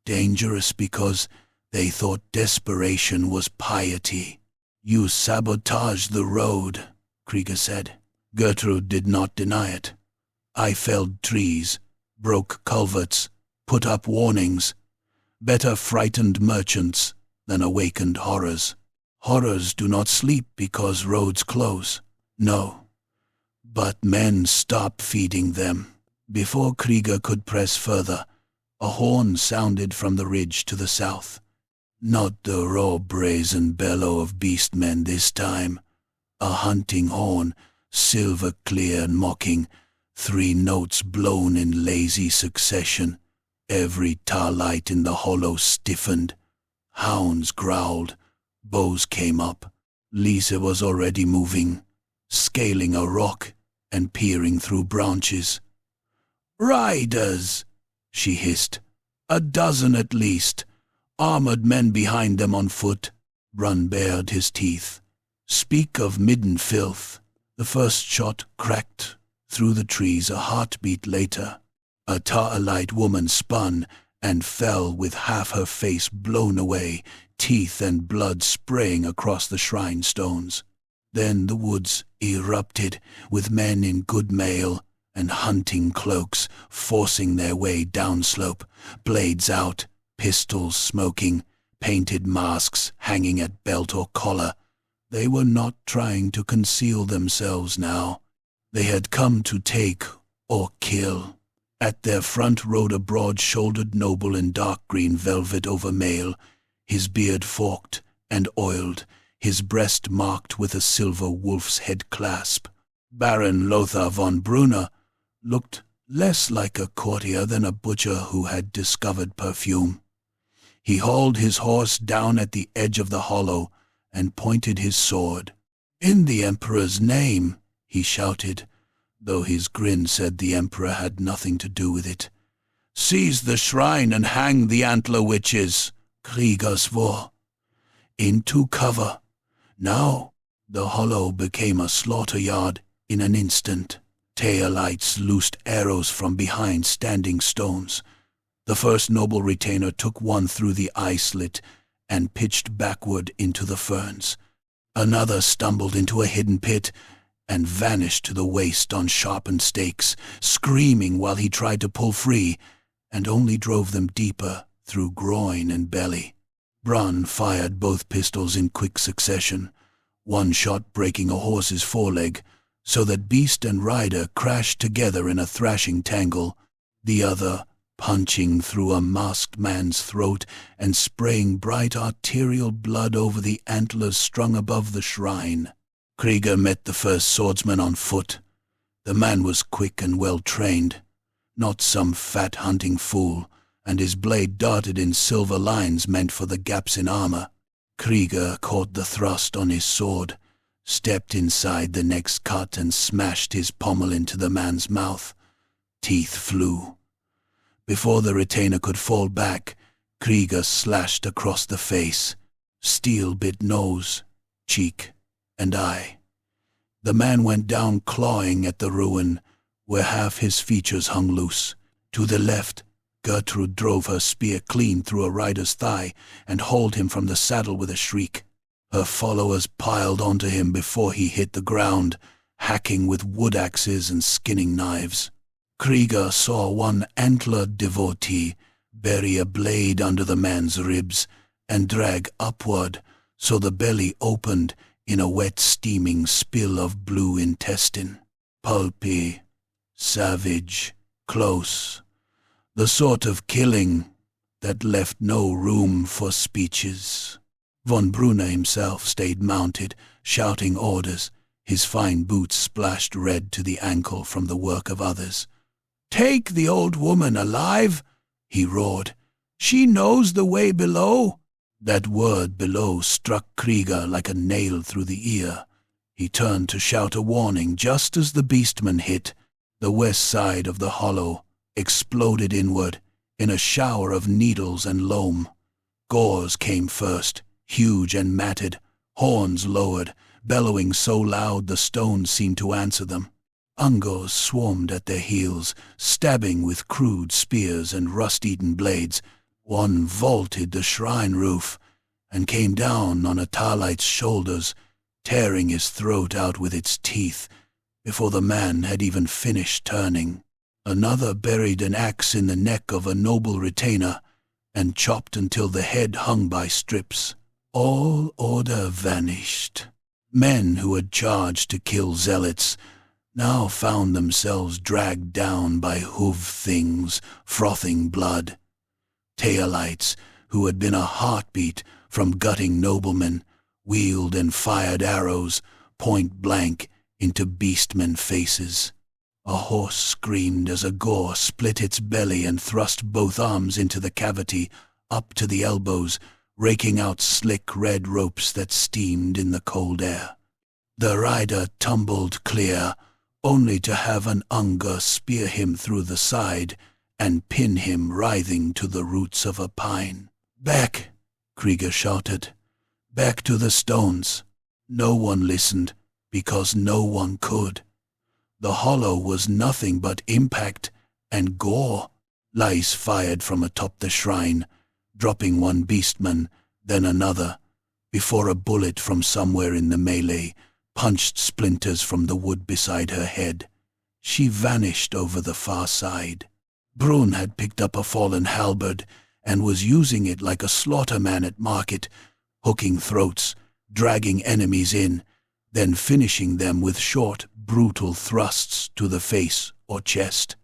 Dangerous because they thought desperation was piety. You sabotaged the road, Krieger said. Gertrude did not deny it. I felled trees, broke culverts, put up warnings. Better frightened merchants than awakened horrors. Horrors do not sleep because roads close. No. But men stop feeding them. Before Krieger could press further, a horn sounded from the ridge to the south. Not the raw brazen bellow of beastmen this time. A hunting horn, silver clear and mocking, 3 notes blown in lazy succession. Every tar light in the hollow stiffened. Hounds growled. Bows came up. Lise was already moving, scaling a rock and peering through branches. "Riders!" she hissed. "A dozen at least. Armored men behind them on foot." Brun bared his teeth. "Speak of midden filth." The first shot cracked through the trees a heartbeat later. A tar-alite woman spun and fell with half her face blown away, teeth and blood spraying across the shrine stones. Then the woods erupted with men in good mail and hunting cloaks forcing their way downslope, blades out, pistols smoking, painted masks hanging at belt or collar. They were not trying to conceal themselves now. They had come to take or kill. At their front rode a broad-shouldered noble in dark green velvet over mail, his beard forked and oiled, his breast marked with a silver wolf's head clasp. Baron Lothar von Brunner looked less like a courtier than a butcher who had discovered perfume. He hauled his horse down at the edge of the hollow and pointed his sword. "In the Emperor's name," he shouted, though his grin said the Emperor had nothing to do with it. "Seize the shrine and hang the antler witches," Krieger swore. Into cover. Now the hollow became a slaughter yard in an instant. Tailites loosed arrows from behind standing stones. The first noble retainer took one through the eye slit and pitched backward into the ferns. Another stumbled into a hidden pit and vanished to the waist on sharpened stakes, screaming while he tried to pull free, and only drove them deeper through groin and belly. Brun fired both pistols in quick succession, one shot breaking a horse's foreleg, so that beast and rider crashed together in a thrashing tangle, the other punching through a masked man's throat and spraying bright arterial blood over the antlers strung above the shrine. Krieger met the first swordsman on foot. The man was quick and well-trained, not some fat hunting fool, and his blade darted in silver lines meant for the gaps in armor. Krieger caught the thrust on his sword, stepped inside the next cut and smashed his pommel into the man's mouth. Teeth flew. Before the retainer could fall back, Krieger slashed across the face. steel-bit nose, cheek, and eye. The man went down clawing at the ruin, where half his features hung loose. To the left, Gertrude drove her spear clean through a rider's thigh and hauled him from the saddle with a shriek. Her followers piled onto him before he hit the ground, hacking with wood axes and skinning knives. Krieger saw one antlered devotee bury a blade under the man's ribs and drag upward so the belly opened in a wet steaming spill of blue intestine. Pulpy, savage, close. The sort of killing that left no room for speeches. Von Brunner himself stayed mounted, shouting orders, his fine boots splashed red to the ankle from the work of others. "Take the old woman alive," he roared. "She knows the way below." That word below struck Krieger like a nail through the ear. He turned to shout a warning just as the beastman hit. The west side of the hollow exploded inward in a shower of needles and loam. Gores came first, huge and matted, horns lowered, bellowing so loud the stones seemed to answer them. Ungors swarmed at their heels, stabbing with crude spears and rust-eaten blades. One vaulted the shrine roof and came down on a Talite's shoulders, tearing his throat out with its teeth before the man had even finished turning. Another buried an axe in the neck of a noble retainer and chopped until the head hung by strips. All order vanished. Men who had charged to kill zealots now found themselves dragged down by hoof things, frothing blood. Tailites, who had been a heartbeat from gutting noblemen, wheeled and fired arrows point blank into beastmen faces. A horse screamed as a Gore split its belly and thrust both arms into the cavity, up to the elbows, raking out slick red ropes that steamed in the cold air. The rider tumbled clear, only to have an Unger spear him through the side and pin him writhing to the roots of a pine. "Back!" Krieger shouted. "Back to the stones." No one listened, because no one could. The hollow was nothing but impact and gore. Lice fired from atop the shrine, dropping one beastman, then another, before a bullet from somewhere in the melee punched splinters from the wood beside her head. She vanished over the far side. Brun had picked up a fallen halberd and was using it like a slaughterman at market, hooking throats, dragging enemies in, then finishing them with short, brutal thrusts to the face or chest.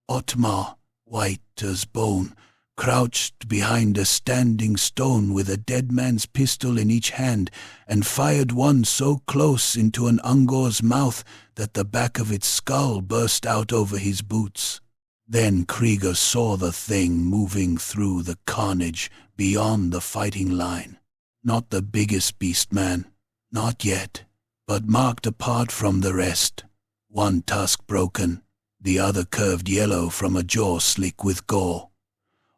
Ottmar, white as bone, crouched behind a standing stone with a dead man's pistol in each hand and fired one so close into an Ungor's mouth that the back of its skull burst out over his boots. Then Krieger saw the thing moving through the carnage beyond the fighting line. Not the biggest beastman, not yet, but marked apart from the rest. One tusk broken, the other curved yellow from a jaw slick with gore.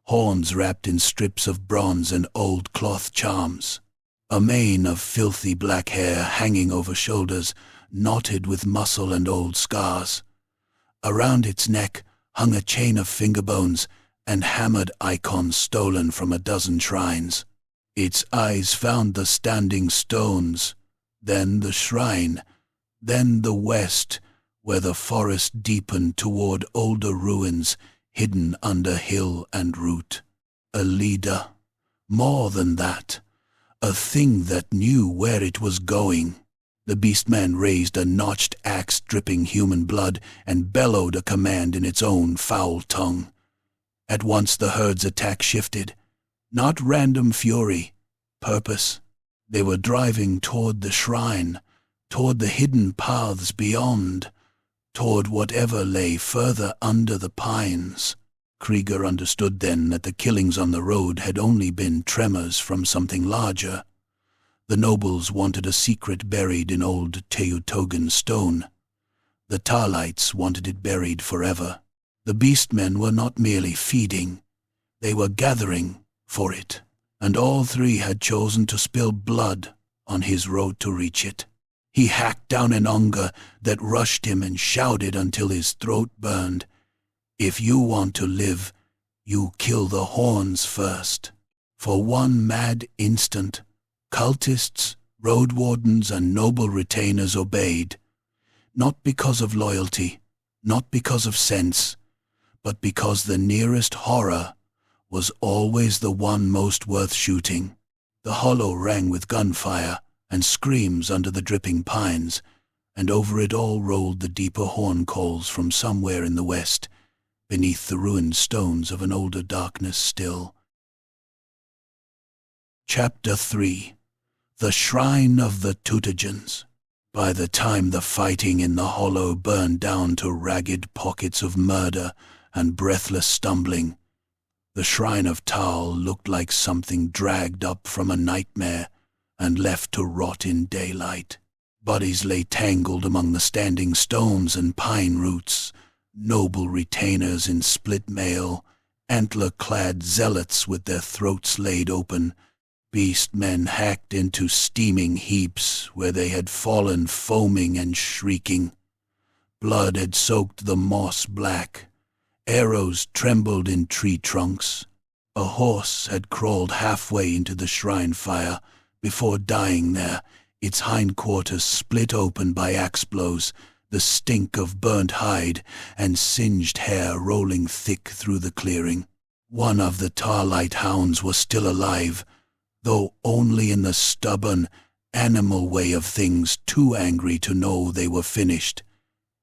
Horns wrapped in strips of bronze and old cloth charms. A mane of filthy black hair hanging over shoulders, knotted with muscle and old scars. Around its neck hung a chain of finger bones and hammered icons stolen from a dozen shrines. Its eyes found the standing stones, then the shrine, then the west, where the forest deepened toward older ruins hidden under hill and root. A leader, more than that, a thing that knew where it was going. The beastman raised a notched axe dripping human blood and bellowed a command in its own foul tongue. At once the herd's attack shifted. Not random fury, purpose. They were driving toward the shrine, toward the hidden paths beyond, toward whatever lay further under the pines. Krieger understood then that the killings on the road had only been tremors from something larger. The nobles wanted a secret buried in old Teutogen stone. The Talites wanted it buried forever. The beastmen were not merely feeding, they were gathering for it. and all three had chosen to spill blood on his road to reach it. He hacked down an hunger that rushed him and shouted until his throat burned, "If you want to live, you kill the horns first." For one mad instant, cultists, road wardens, and noble retainers obeyed, not because of loyalty, not because of sense, but because the nearest horror was always the one most worth shooting. The hollow rang with gunfire and screams under the dripping pines, and over it all rolled the deeper horn calls from somewhere in the west, beneath the ruined stones of an older darkness still. Chapter 3. The Shrine of the Teutogens. By the time the fighting in the hollow burned down to ragged pockets of murder and breathless stumbling, the Shrine of Tal looked like something dragged up from a nightmare and left to rot in daylight. Bodies lay tangled among the standing stones and pine roots, noble retainers in split mail, antler-clad zealots with their throats laid open, beast-men hacked into steaming heaps where they had fallen foaming and shrieking. Blood had soaked the moss black. Arrows trembled in tree trunks. A horse had crawled halfway into the shrine fire before dying there, its hindquarters split open by axe blows, the stink of burnt hide and singed hair rolling thick through the clearing. One of the Tarlight hounds was still alive, though only in the stubborn, animal way of things, too angry to know they were finished.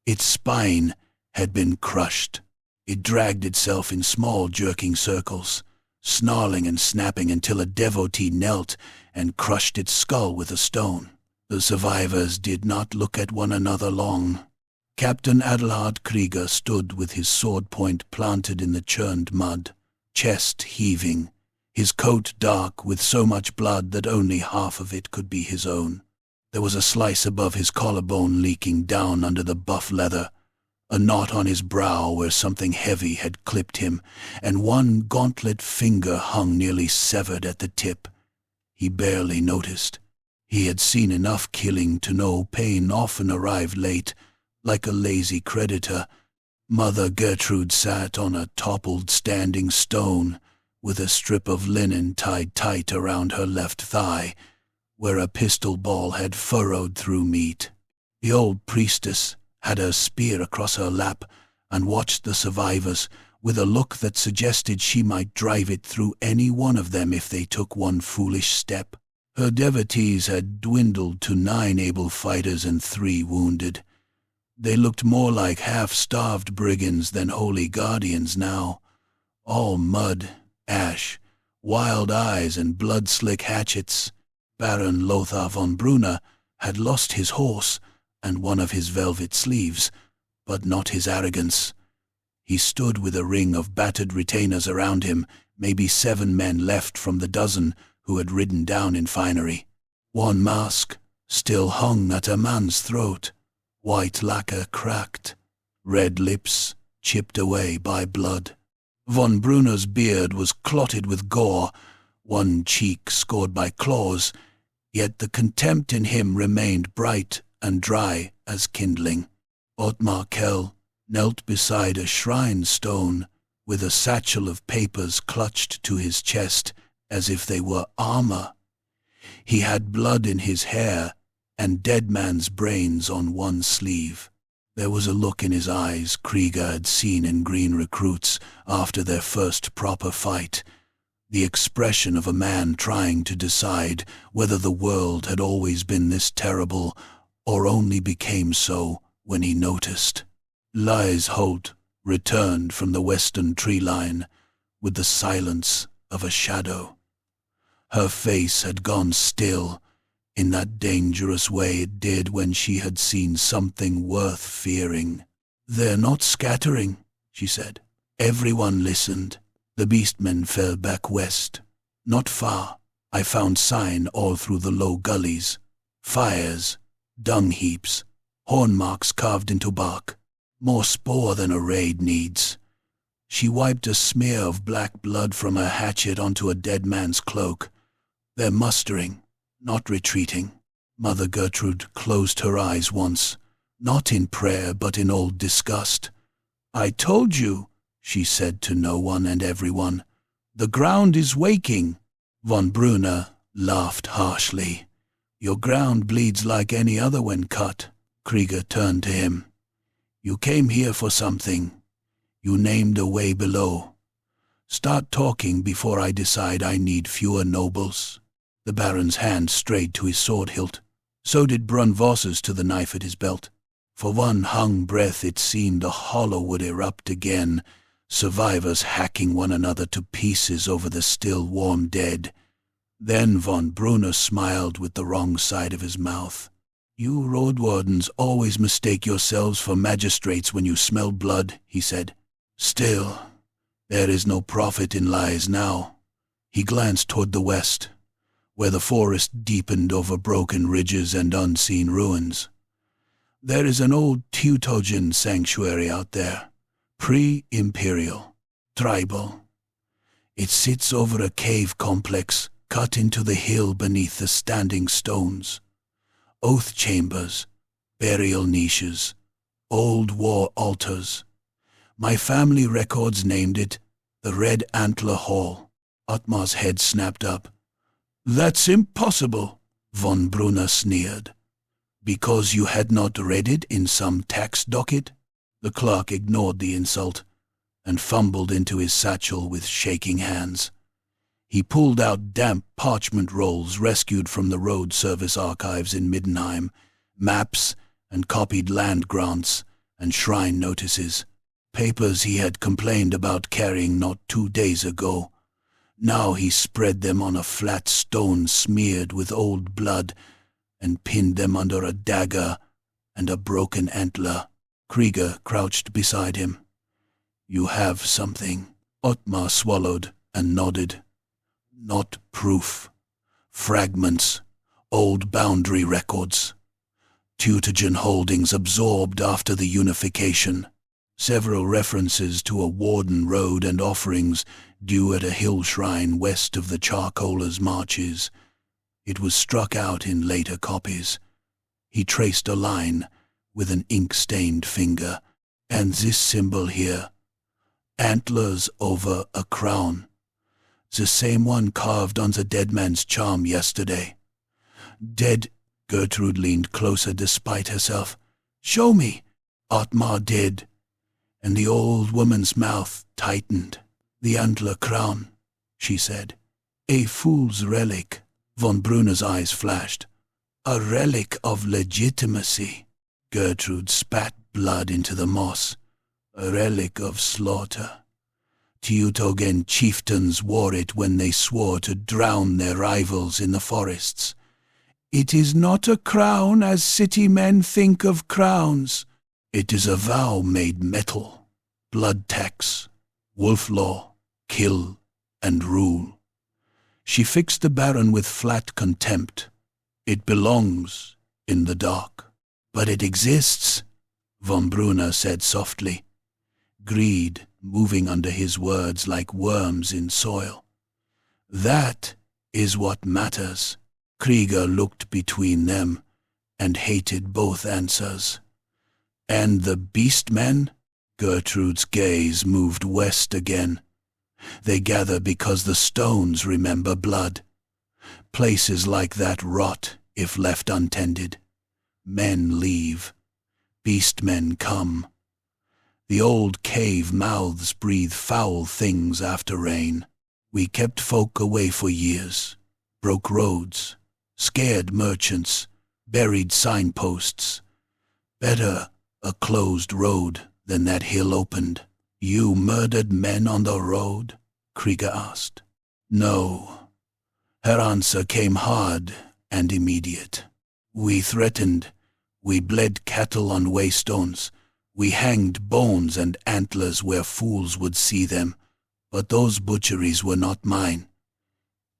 Its spine had been crushed. It dragged itself in small jerking circles, snarling and snapping until a devotee knelt and crushed its skull with a stone. The survivors did not look at one another long. Captain Adelhard Krieger stood with his sword point planted in the churned mud, chest heaving, his coat dark with so much blood that only half of it could be his own. There was a slice above his collarbone leaking down under the buff leather, a knot on his brow where something heavy had clipped him, and one gauntlet finger hung nearly severed at the tip. He barely noticed. He had seen enough killing to know pain often arrived late, like a lazy creditor. Mother Gertrude sat on a toppled standing stone, with a strip of linen tied tight around her left thigh, where a pistol ball had furrowed through meat. The old priestess had her spear across her lap and watched the survivors with a look that suggested she might drive it through any one of them if they took one foolish step. Her devotees had dwindled to 9 able fighters and 3 wounded. They looked more like half-starved brigands than holy guardians now, all mud, ash, wild eyes, and blood-slick hatchets. Baron Lothar von Brunner had lost his horse and one of his velvet sleeves, but not his arrogance. He stood with a ring of battered retainers around him, maybe 7 men left from the dozen who had ridden down in finery. One mask still hung at a man's throat, white lacquer cracked, red lips chipped away by blood. Von Brunner's beard was clotted with gore, one cheek scored by claws, yet the contempt in him remained bright and dry as kindling. Ottmar Kell knelt beside a shrine stone with a satchel of papers clutched to his chest as if they were armor. He had blood in his hair and dead man's brains on one sleeve. There was a look in his eyes Krieger had seen in green recruits after their first proper fight, the expression of a man trying to decide whether the world had always been this terrible or only became so when he noticed. Lise Holt returned from the western tree line with the silence of a shadow. Her face had gone still in that dangerous way it did when she had seen something worth fearing. "They're not scattering," she said. Everyone listened. The beastmen fell back west. Not far. I found sign all through the low gullies. Fires, dung heaps, horn marks carved into bark. More spoor than a raid needs. She wiped a smear of black blood from her hatchet onto a dead man's cloak. They're mustering, not retreating. Mother Gertrude closed her eyes once, not in prayer but in old disgust. I told you, she said to no one and everyone. The ground is waking. Von Brunner laughed harshly. Your ground bleeds like any other when cut. Krieger turned to him. You came here for something. You named a way below. Start talking before I decide I need fewer nobles. The Baron's hand strayed to his sword hilt. So did Brunvoss's to the knife at his belt. For one hung breath it seemed the hollow would erupt again, survivors hacking one another to pieces over the still warm dead. Then von Brunner smiled with the wrong side of his mouth. You roadwardens always mistake yourselves for magistrates when you smell blood, he said. Still, there is no profit in lies now. He glanced toward the west, where the forest deepened over broken ridges and unseen ruins. There is an old Teutogen sanctuary out there, pre-imperial, tribal. It sits over a cave complex cut into the hill beneath the standing stones. Oath chambers, burial niches, old war altars. My family records named it the Red Antler Hall. Ottmar's head snapped up. That's impossible, von Brunner sneered. Because you had not read it in some tax docket? The clerk ignored the insult and fumbled into his satchel with shaking hands. He pulled out damp parchment rolls rescued from the road service archives in Middenheim, maps and copied land grants and shrine notices, papers he had complained about carrying not 2 days ago. Now he spread them on a flat stone smeared with old blood and pinned them under a dagger and a broken antler. Krieger crouched beside him. You have something. Ottmar swallowed and nodded. Not proof. Fragments. Old boundary records. Teutogen holdings absorbed after the unification. Several references to a warden road and offerings due at a hill shrine west of the charcoalers' marches. It was struck out in later copies. He traced a line with an ink-stained finger, and this symbol here. Antlers over a crown. The same one carved on the dead man's charm yesterday. Dead. Gertrude leaned closer despite herself. Show me. Ottmar did. And the old woman's mouth tightened. The antler-crown, she said. A fool's relic. Von Brunner's eyes flashed. A relic of legitimacy. Gertrude spat blood into the moss. A relic of slaughter. Teutogen chieftains wore it when they swore to drown their rivals in the forests. It is not a crown as city men think of crowns. It is a vow made metal. Blood tax, wolf law, kill and rule. She fixed the Baron with flat contempt. It belongs in the dark. But it exists, von Brunner said softly. Greed moving under his words like worms in soil. That is what matters. Krieger looked between them and hated both answers. And the beastmen? Gertrude's gaze moved west again. They gather because the stones remember blood. Places like that rot if left untended. Men leave. Beastmen come. The old cave mouths breathe foul things after rain. We kept folk away for years. Broke roads. Scared merchants. Buried signposts. Better a closed road than that hill opened. You murdered men on the road? Krieger asked. No. Her answer came hard and immediate. We threatened. We bled cattle on waystones. We hanged bones and antlers where fools would see them. But those butcheries were not mine.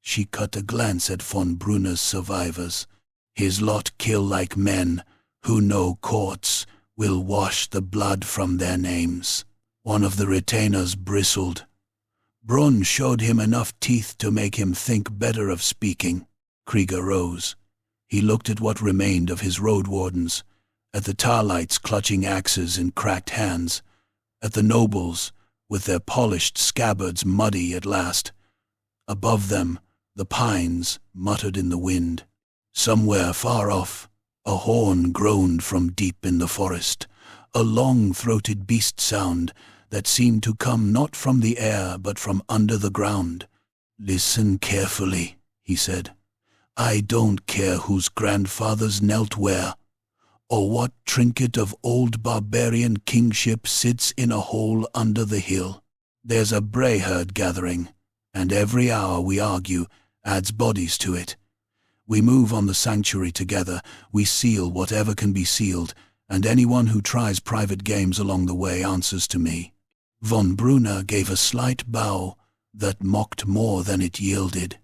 She cut a glance at von Brunner's survivors. His lot kill like men who no courts will wash the blood from their names. One of the retainers bristled. Brunn showed him enough teeth to make him think better of speaking. Krieger rose. He looked at what remained of his road wardens, at the tarlights clutching axes in cracked hands, at the nobles with their polished scabbards muddy at last. Above them, the pines muttered in the wind. Somewhere far off, a horn groaned from deep in the forest, a long-throated beast sound that seemed to come not from the air but from under the ground. "Listen carefully," he said. "I don't care whose grandfathers knelt where, or what trinket of old barbarian kingship sits in a hole under the hill. There's a bray herd gathering, and every hour we argue adds bodies to it. We move on the sanctuary together, we seal whatever can be sealed, and anyone who tries private games along the way answers to me." Von Brunner gave a slight bow that mocked more than it yielded.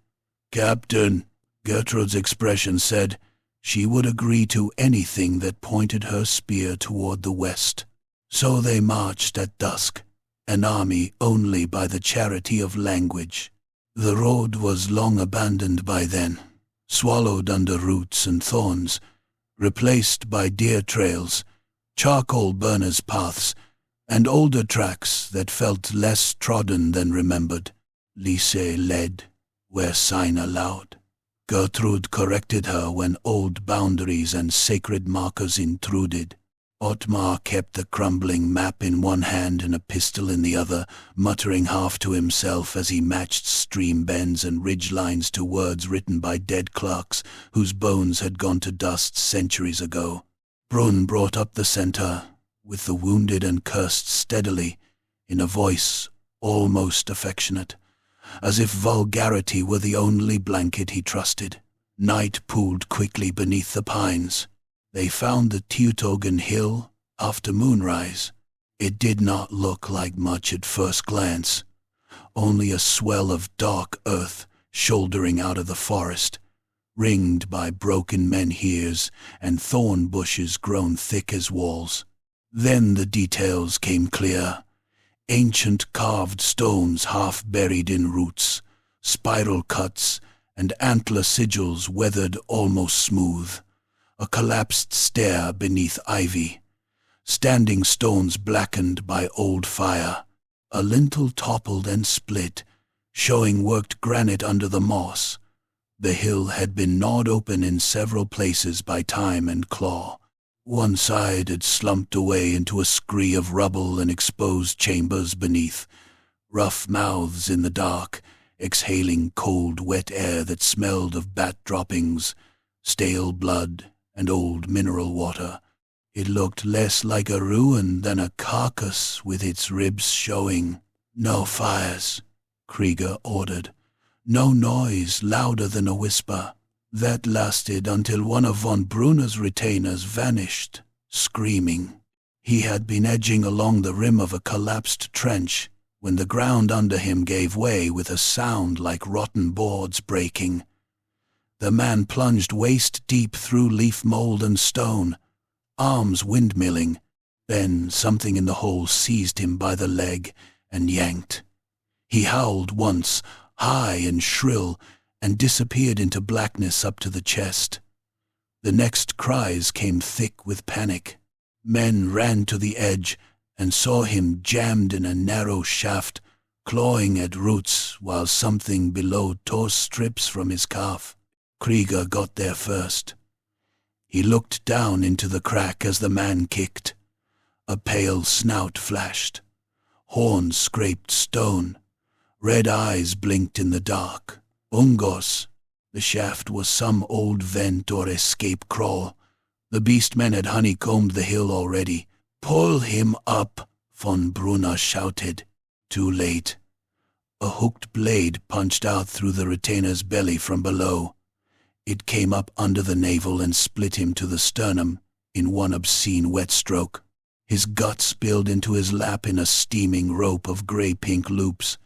"Captain," Gertrude's expression said, she would agree to anything that pointed her spear toward the west. So they marched at dusk, an army only by the charity of language. The road was long abandoned by then, swallowed under roots and thorns, replaced by deer trails, charcoal burners' paths, and older tracks that felt less trodden than remembered. Lise led where sign allowed. Gertrude corrected her when old boundaries and sacred markers intruded. Ottmar kept the crumbling map in one hand and a pistol in the other, muttering half to himself as he matched stream bends and ridge lines to words written by dead clerks whose bones had gone to dust centuries ago. Brunn brought up the center, with the wounded and cursed steadily, in a voice almost affectionate, as if vulgarity were the only blanket he trusted. Night pooled quickly beneath the pines. They found the Teutogen hill after moonrise. It did not look like much at first glance, only a swell of dark earth shouldering out of the forest, ringed by broken menhirs and thorn bushes grown thick as walls. Then the details came clear. Ancient carved stones half buried in roots, spiral cuts, and antler sigils weathered almost smooth, a collapsed stair beneath ivy, standing stones blackened by old fire, a lintel toppled and split, showing worked granite under the moss. The hill had been gnawed open in several places by time and claw. One side had slumped away into a scree of rubble and exposed chambers beneath, rough mouths in the dark, exhaling cold, wet air that smelled of bat droppings, stale blood, and old mineral water. It looked less like a ruin than a carcass with its ribs showing. "No fires," Krieger ordered. "No noise louder than a whisper." That lasted until one of von Brunner's retainers vanished, screaming. He had been edging along the rim of a collapsed trench when the ground under him gave way with a sound like rotten boards breaking. The man plunged waist-deep through leaf mold and stone, arms windmilling. Then something in the hole seized him by the leg and yanked. He howled once, high and shrill, and disappeared into blackness up to the chest. The next cries came thick with panic. Men ran to the edge and saw him jammed in a narrow shaft, clawing at roots while something below tore strips from his calf. Krieger got there first. He looked down into the crack as the man kicked. A pale snout flashed. Horns scraped stone. Red eyes blinked in the dark. Ungos. The shaft was some old vent or escape crawl. The beastmen had honeycombed the hill already. "Pull him up," von Brunner shouted. Too late. A hooked blade punched out through the retainer's belly from below. It came up under the navel and split him to the sternum in one obscene wet stroke. His guts spilled into his lap in a steaming rope of gray-pink loops.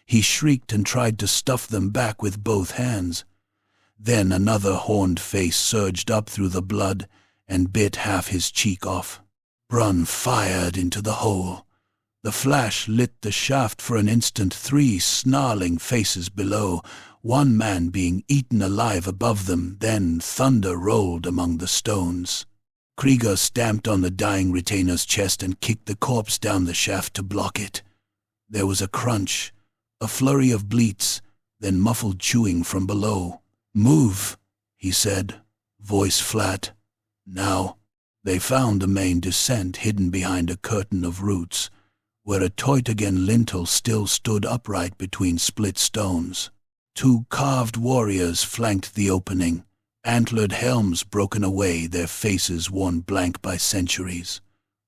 He shrieked and tried to stuff them back with both hands. Then another horned face surged up through the blood and bit half his cheek off. Brunn fired into the hole. The flash lit the shaft for an instant, 3 snarling faces below, one man being eaten alive above them, then thunder rolled among the stones. Krieger stamped on the dying retainer's chest and kicked the corpse down the shaft to block it. There was a crunch, a flurry of bleats, then muffled chewing from below. "Move," he said, voice flat. "Now." They found the main descent hidden behind a curtain of roots, where a Teutogen lintel still stood upright between split stones. 2 carved warriors flanked the opening, antlered helms broken away, their faces worn blank by centuries.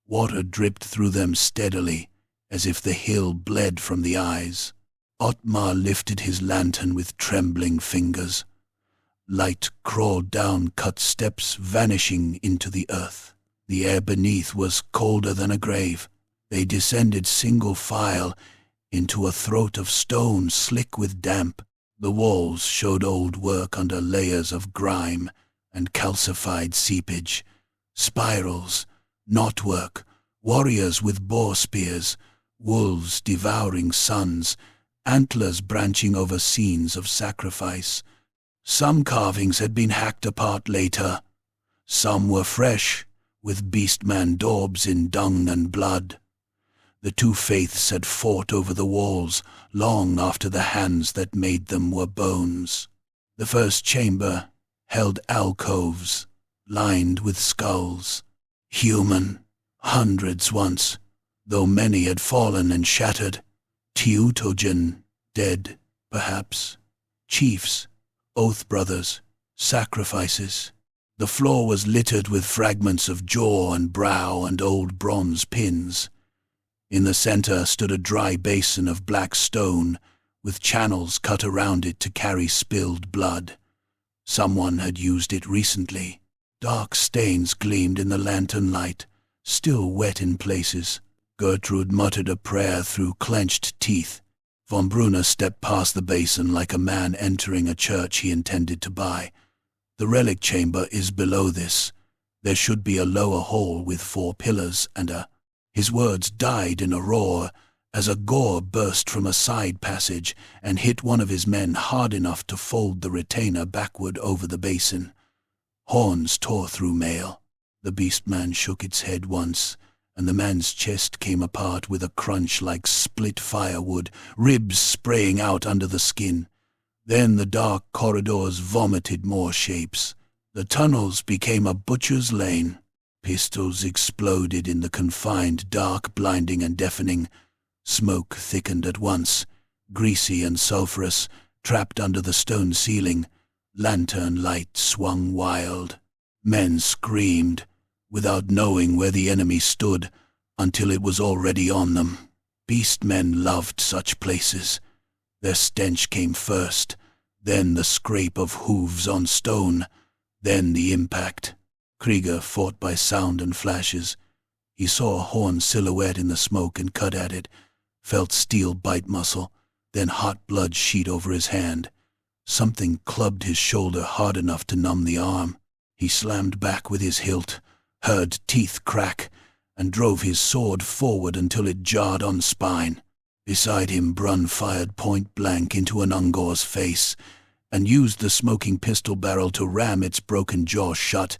Water dripped through them steadily, as if the hill bled from the eyes. Ottmar lifted his lantern with trembling fingers. Light crawled down cut steps, vanishing into the earth. The air beneath was colder than a grave. They descended single file into a throat of stone slick with damp. The walls showed old work under layers of grime and calcified seepage. Spirals, knotwork, warriors with boar spears, wolves devouring suns, antlers branching over scenes of sacrifice. Some carvings had been hacked apart later. Some were fresh, with beastman daubs in dung and blood. The 2 faiths had fought over the walls long after the hands that made them were bones. The first chamber held alcoves, lined with skulls. Human, hundreds once, though many had fallen and shattered. Teutogen, dead, perhaps. Chiefs, oath brothers, sacrifices. The floor was littered with fragments of jaw and brow and old bronze pins. In the center stood a dry basin of black stone, with channels cut around it to carry spilled blood. Someone had used it recently. Dark stains gleamed in the lantern light, still wet in places. Gertrude muttered a prayer through clenched teeth. Von Brunner stepped past the basin like a man entering a church he intended to buy. "The relic chamber is below this. There should be a lower hall with 4 pillars and a—" His words died in a roar as a gore burst from a side passage and hit one of his men hard enough to fold the retainer backward over the basin. Horns tore through mail. The beastman shook its head once, and the man's chest came apart with a crunch like split firewood, ribs spraying out under the skin. Then the dark corridors vomited more shapes. The tunnels became a butcher's lane. Pistols exploded in the confined dark, blinding and deafening. Smoke thickened at once, greasy and sulphurous, trapped under the stone ceiling. Lantern light swung wild. Men screamed, without knowing where the enemy stood, until it was already on them. Beastmen loved such places. Their stench came first, then the scrape of hooves on stone, then the impact. Krieger fought by sound and flashes. He saw a horn silhouette in the smoke and cut at it, felt steel bite muscle, then hot blood sheet over his hand. Something clubbed his shoulder hard enough to numb the arm. He slammed back with his hilt, heard teeth crack, and drove his sword forward until it jarred on spine. Beside him, Brunn fired point blank into an Ungor's face and used the smoking pistol barrel to ram its broken jaw shut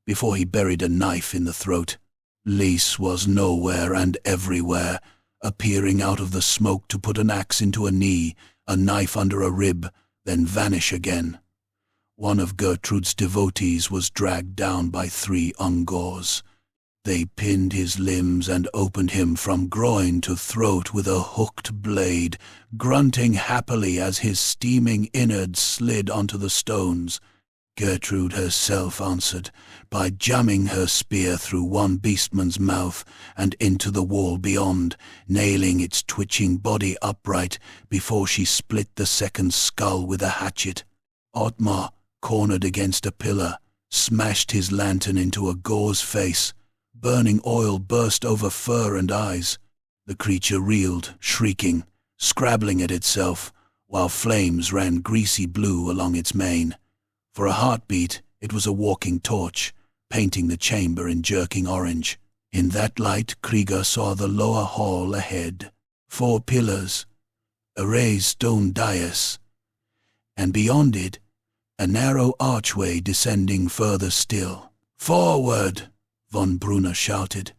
before he buried a knife in the throat. Lys was nowhere and everywhere, appearing out of the smoke to put an axe into a knee, a knife under a rib, then vanish again. One of Gertrude's devotees was dragged down by 3 Ungors. They pinned his limbs and opened him from groin to throat with a hooked blade, grunting happily as his steaming innards slid onto the stones. Gertrude herself answered by jamming her spear through one beastman's mouth and into the wall beyond, nailing its twitching body upright before she split the second skull with a hatchet. Ottmar, cornered against a pillar, smashed his lantern into a Gor's face. Burning oil burst over fur and eyes. The creature reeled, shrieking, scrabbling at itself, while flames ran greasy blue along its mane. For a heartbeat, it was a walking torch, painting the chamber in jerking orange. In that light, Krieger saw the lower hall ahead, 4 pillars, a raised stone dais, and beyond it, a narrow archway descending further still. "Forward!" von Brunner shouted.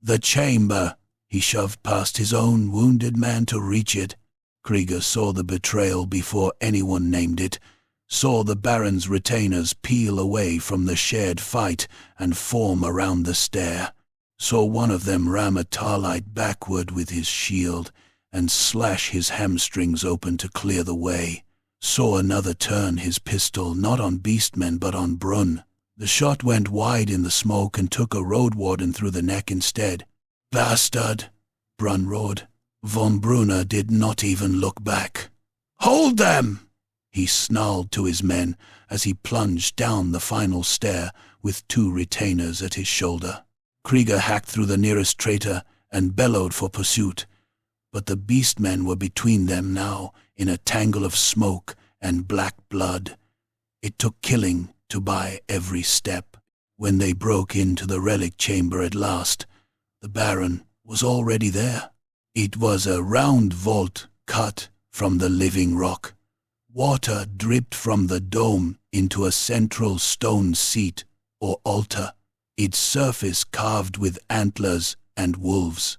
"The chamber!" He shoved past his own wounded man to reach it. Krieger saw the betrayal before anyone named it, saw the Baron's retainers peel away from the shared fight and form around the stair, saw one of them ram a Tarlite backward with his shield and slash his hamstrings open to clear the way, saw another turn his pistol not on beastmen but on Brunn. The shot went wide in the smoke and took a roadwarden through the neck instead. "Bastard!" Brunn roared. Von Brunner did not even look back. "Hold them!" he snarled to his men as he plunged down the final stair with 2 retainers at his shoulder. Krieger hacked through the nearest traitor and bellowed for pursuit, but the beastmen were between them now in a tangle of smoke and black blood. It took killing to buy every step. When they broke into the relic chamber at last, the Baron was already there. It was a round vault cut from the living rock. Water dripped from the dome into a central stone seat or altar, its surface carved with antlers and wolves.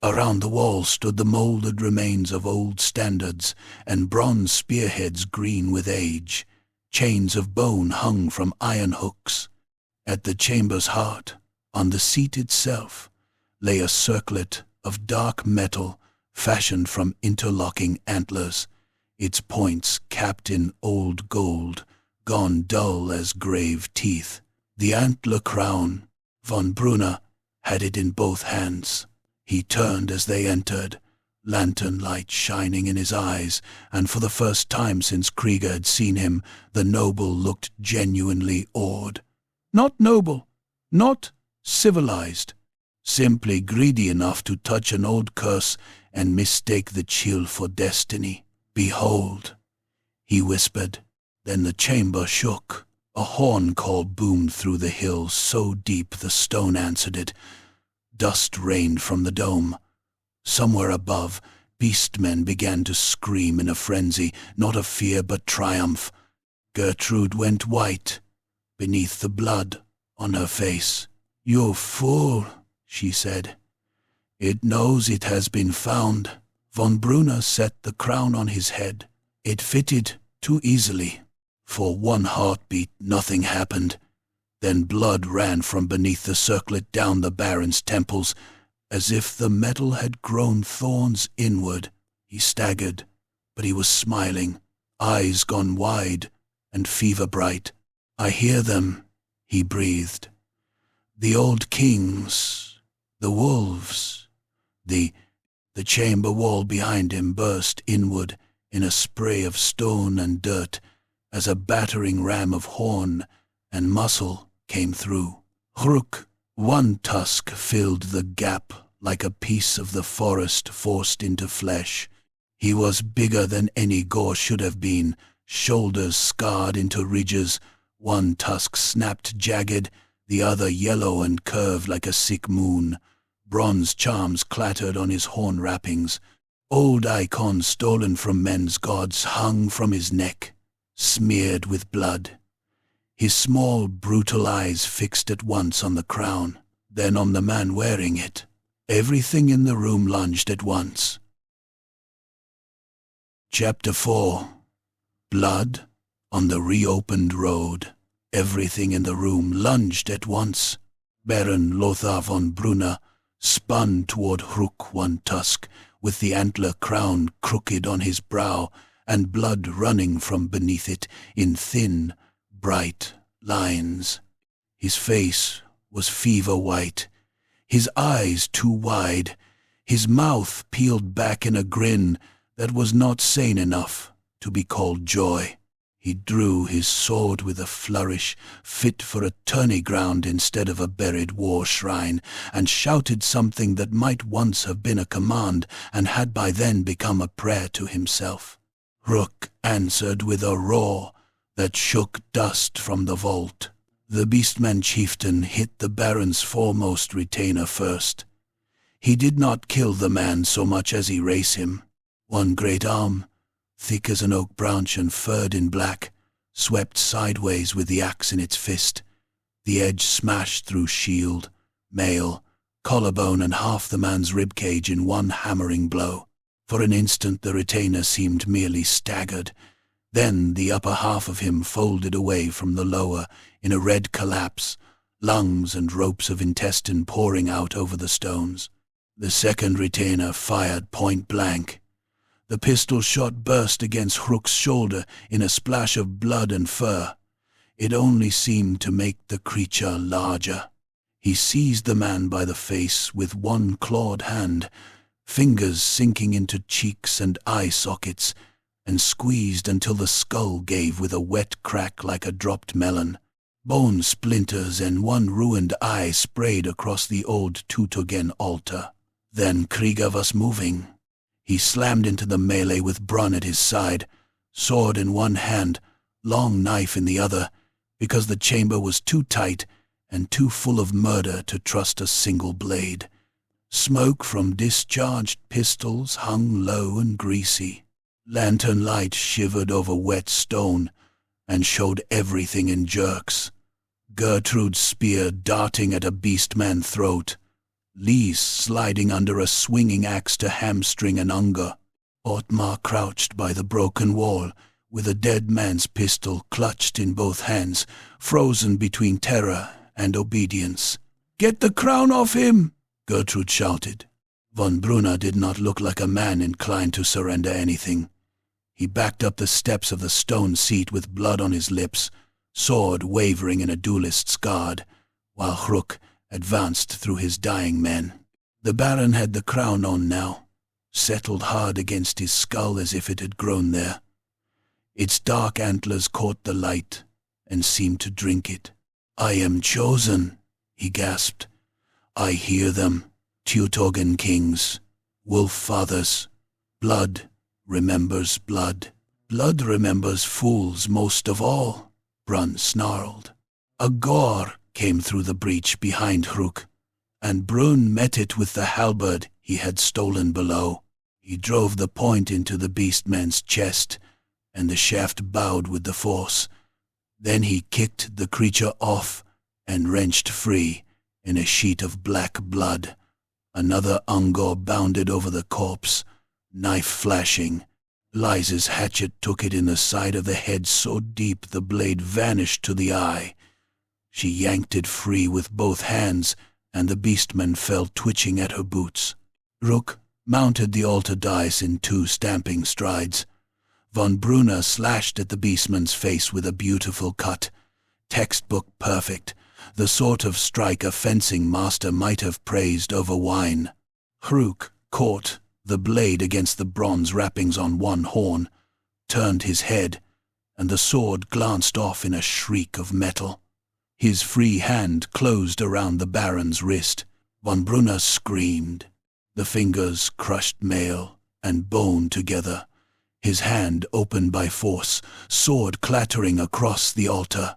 Around the wall stood the molded remains of old standards and bronze spearheads green with age. Chains of bone hung from iron hooks. At the chamber's heart, on the seat itself, lay a circlet of dark metal fashioned from interlocking antlers, its points capped in old gold, gone dull as grave teeth. The antler-crown. Von Brunner had it in both hands. He turned as they entered, lantern light shining in his eyes, and for the first time since Krieger had seen him, the noble looked genuinely awed. Not noble, not civilized, simply greedy enough to touch an old curse and mistake the chill for destiny. "Behold," he whispered. Then the chamber shook. A horn call boomed through the hills so deep the stone answered it. Dust rained from the dome. Somewhere above, beastmen began to scream in a frenzy, not of fear but triumph. Gertrude went white, beneath the blood on her face. "You fool," she said. "It knows it has been found." Von Brunner set the crown on his head. It fitted too easily. For one heartbeat, nothing happened. Then blood ran from beneath the circlet down the Baron's temples, as if the metal had grown thorns inward. He staggered, but he was smiling, eyes gone wide and fever-bright. "I hear them," he breathed. "The old kings, the wolves." The chamber wall behind him burst inward in a spray of stone and dirt as a battering ram of horn and muscle came through. Hruk, one tusk filled the gap like a piece of the forest forced into flesh. He was bigger than any gore should have been, shoulders scarred into ridges, one tusk snapped jagged, the other yellow and curved like a sick moon. Bronze charms clattered on his horn wrappings. Old icons stolen from men's gods hung from his neck, smeared with blood. His small, brutal eyes fixed at once on the crown, then on the man wearing it. Everything in the room lunged at once. Chapter 4. Blood on the reopened road. Everything in the room lunged at once. Baron Lothar von Brunner spun toward Hruk one tusk, with the antler crown crooked on his brow and blood running from beneath it in thin, bright lines. His face was fever-white, his eyes too wide, his mouth peeled back in a grin that was not sane enough to be called joy. He drew his sword with a flourish fit for a tourney ground instead of a buried war shrine, and shouted something that might once have been a command and had by then become a prayer to himself. Hruk answered with a roar that shook dust from the vault. The beastman chieftain hit the baron's foremost retainer first. He did not kill the man so much as erase him. One great arm, thick as an oak branch and furred in black, swept sideways with the axe in its fist. The edge smashed through shield, mail, collarbone and half the man's ribcage in one hammering blow. For an instant the retainer seemed merely staggered. Then the upper half of him folded away from the lower in a red collapse, lungs and ropes of intestine pouring out over the stones. The second retainer fired point blank. The pistol shot burst against Hruk's shoulder in a splash of blood and fur. It only seemed to make the creature larger. He seized the man by the face with one clawed hand, fingers sinking into cheeks and eye sockets, and squeezed until the skull gave with a wet crack like a dropped melon. Bone splinters and one ruined eye sprayed across the old Teutogen altar. Then Krieger was moving. He slammed into the melee with Brunn at his side, sword in one hand, long knife in the other, because the chamber was too tight and too full of murder to trust a single blade. Smoke from discharged pistols hung low and greasy. Lantern light shivered over wet stone and showed everything in jerks. Gertrude's spear darting at a beastman's throat, Lise sliding under a swinging axe to hamstring an Unger. Ottmar crouched by the broken wall, with a dead man's pistol clutched in both hands, frozen between terror and obedience. "Get the crown off him!" Gertrude shouted. Von Brunner did not look like a man inclined to surrender anything. He backed up the steps of the stone seat with blood on his lips, sword wavering in a duelist's guard, while Hruk advanced through his dying men. The Baron had the crown on now, settled hard against his skull as if it had grown there. Its dark antlers caught the light and seemed to drink it. "I am chosen," he gasped. "I hear them, Teutogen kings, wolf fathers. Blood remembers blood. Blood remembers fools most of all," Brunn snarled. A gore came through the breach behind Hruk, and Brunn met it with the halberd he had stolen below. He drove the point into the beastman's chest, and the shaft bowed with the force. Then he kicked the creature off and wrenched free in a sheet of black blood. Another Ungor bounded over the corpse, knife flashing. Liza's hatchet took it in the side of the head so deep the blade vanished to the eye. She yanked it free with both hands, and the beastman fell twitching at her boots. Hruk mounted the altar dice in 2 stamping strides. Von Brunner slashed at the beastman's face with a beautiful cut, textbook perfect, the sort of strike a fencing master might have praised over wine. Hruk caught the blade against the bronze wrappings on one horn, turned his head, and the sword glanced off in a shriek of metal. His free hand closed around the Baron's wrist. Von Brunner screamed. The fingers crushed mail and bone together. His hand opened by force, sword clattering across the altar.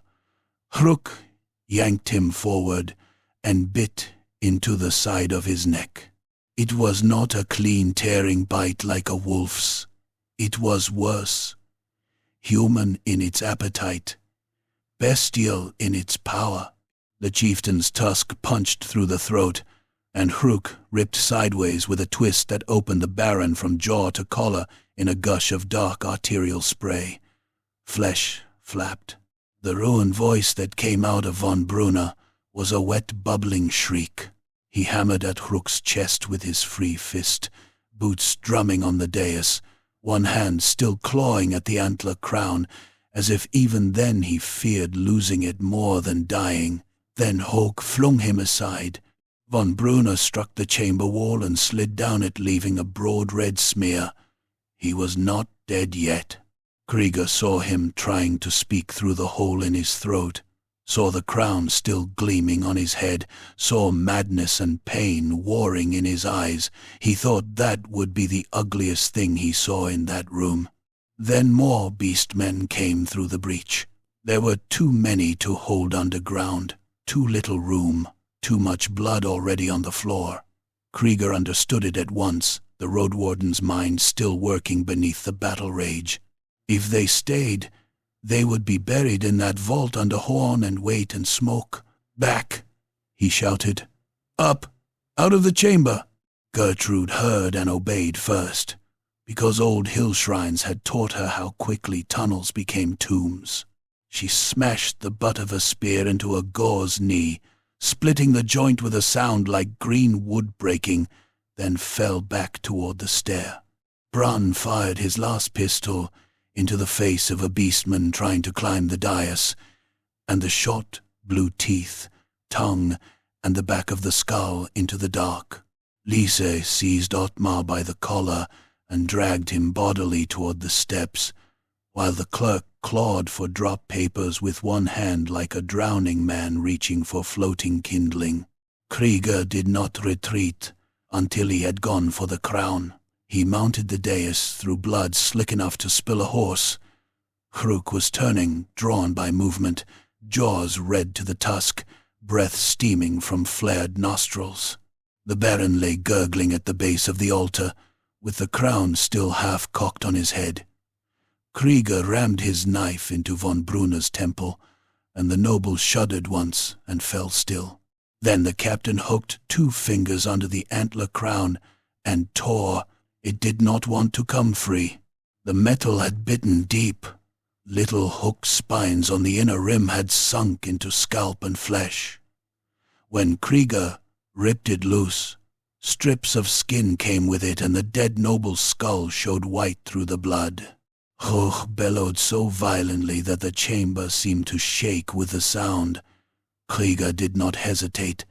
Hruk yanked him forward and bit into the side of his neck. It was not a clean tearing bite like a wolf's. It was worse. Human in its appetite, bestial in its power. The chieftain's tusk punched through the throat, and Hruk ripped sideways with a twist that opened the Baron from jaw to collar in a gush of dark arterial spray. Flesh flapped. The ruined voice that came out of von Brunner was a wet, bubbling shriek. He hammered at Hruk's chest with his free fist, boots drumming on the dais, one hand still clawing at the antler-crown, as if even then he feared losing it more than dying. Then Håk flung him aside. Von Brunner struck the chamber wall and slid down it, leaving a broad red smear. He was not dead yet. Krieger saw him trying to speak through the hole in his throat, saw the crown still gleaming on his head, saw madness and pain warring in his eyes. He thought that would be the ugliest thing he saw in that room. Then more beastmen came through the breach. There were too many to hold underground, too little room, too much blood already on the floor. Krieger understood it at once, the roadwarden's mind still working beneath the battle rage. If they stayed, they would be buried in that vault under horn and weight and smoke. "Back!" he shouted. "Up! Out of the chamber!" Gertrude heard and obeyed first, because old hill shrines had taught her how quickly tunnels became tombs. She smashed the butt of a spear into a Gore's knee, splitting the joint with a sound like green wood breaking, then fell back toward the stair. Brun fired his last pistol into the face of a beastman trying to climb the dais, and the shot blew teeth, tongue, and the back of the skull into the dark. Lise seized Ottmar by the collar and dragged him bodily toward the steps, while the clerk clawed for drop papers with one hand like a drowning man reaching for floating kindling. Krieger did not retreat until he had gone for the crown. He mounted the dais through blood slick enough to spill a horse. Hruk was turning, drawn by movement, jaws red to the tusk, breath steaming from flared nostrils. The Baron lay gurgling at the base of the altar, with the crown still half cocked on his head. Krieger rammed his knife into von Brunner's temple, and the noble shuddered once and fell still. Then the captain hooked 2 fingers under the antler-crown and tore. It did not want to come free. The metal had bitten deep. Little hooked spines on the inner rim had sunk into scalp and flesh. When Krieger ripped it loose, strips of skin came with it, and the dead noble's skull showed white through the blood. Hoch bellowed so violently that the chamber seemed to shake with the sound. Krieger did not hesitate.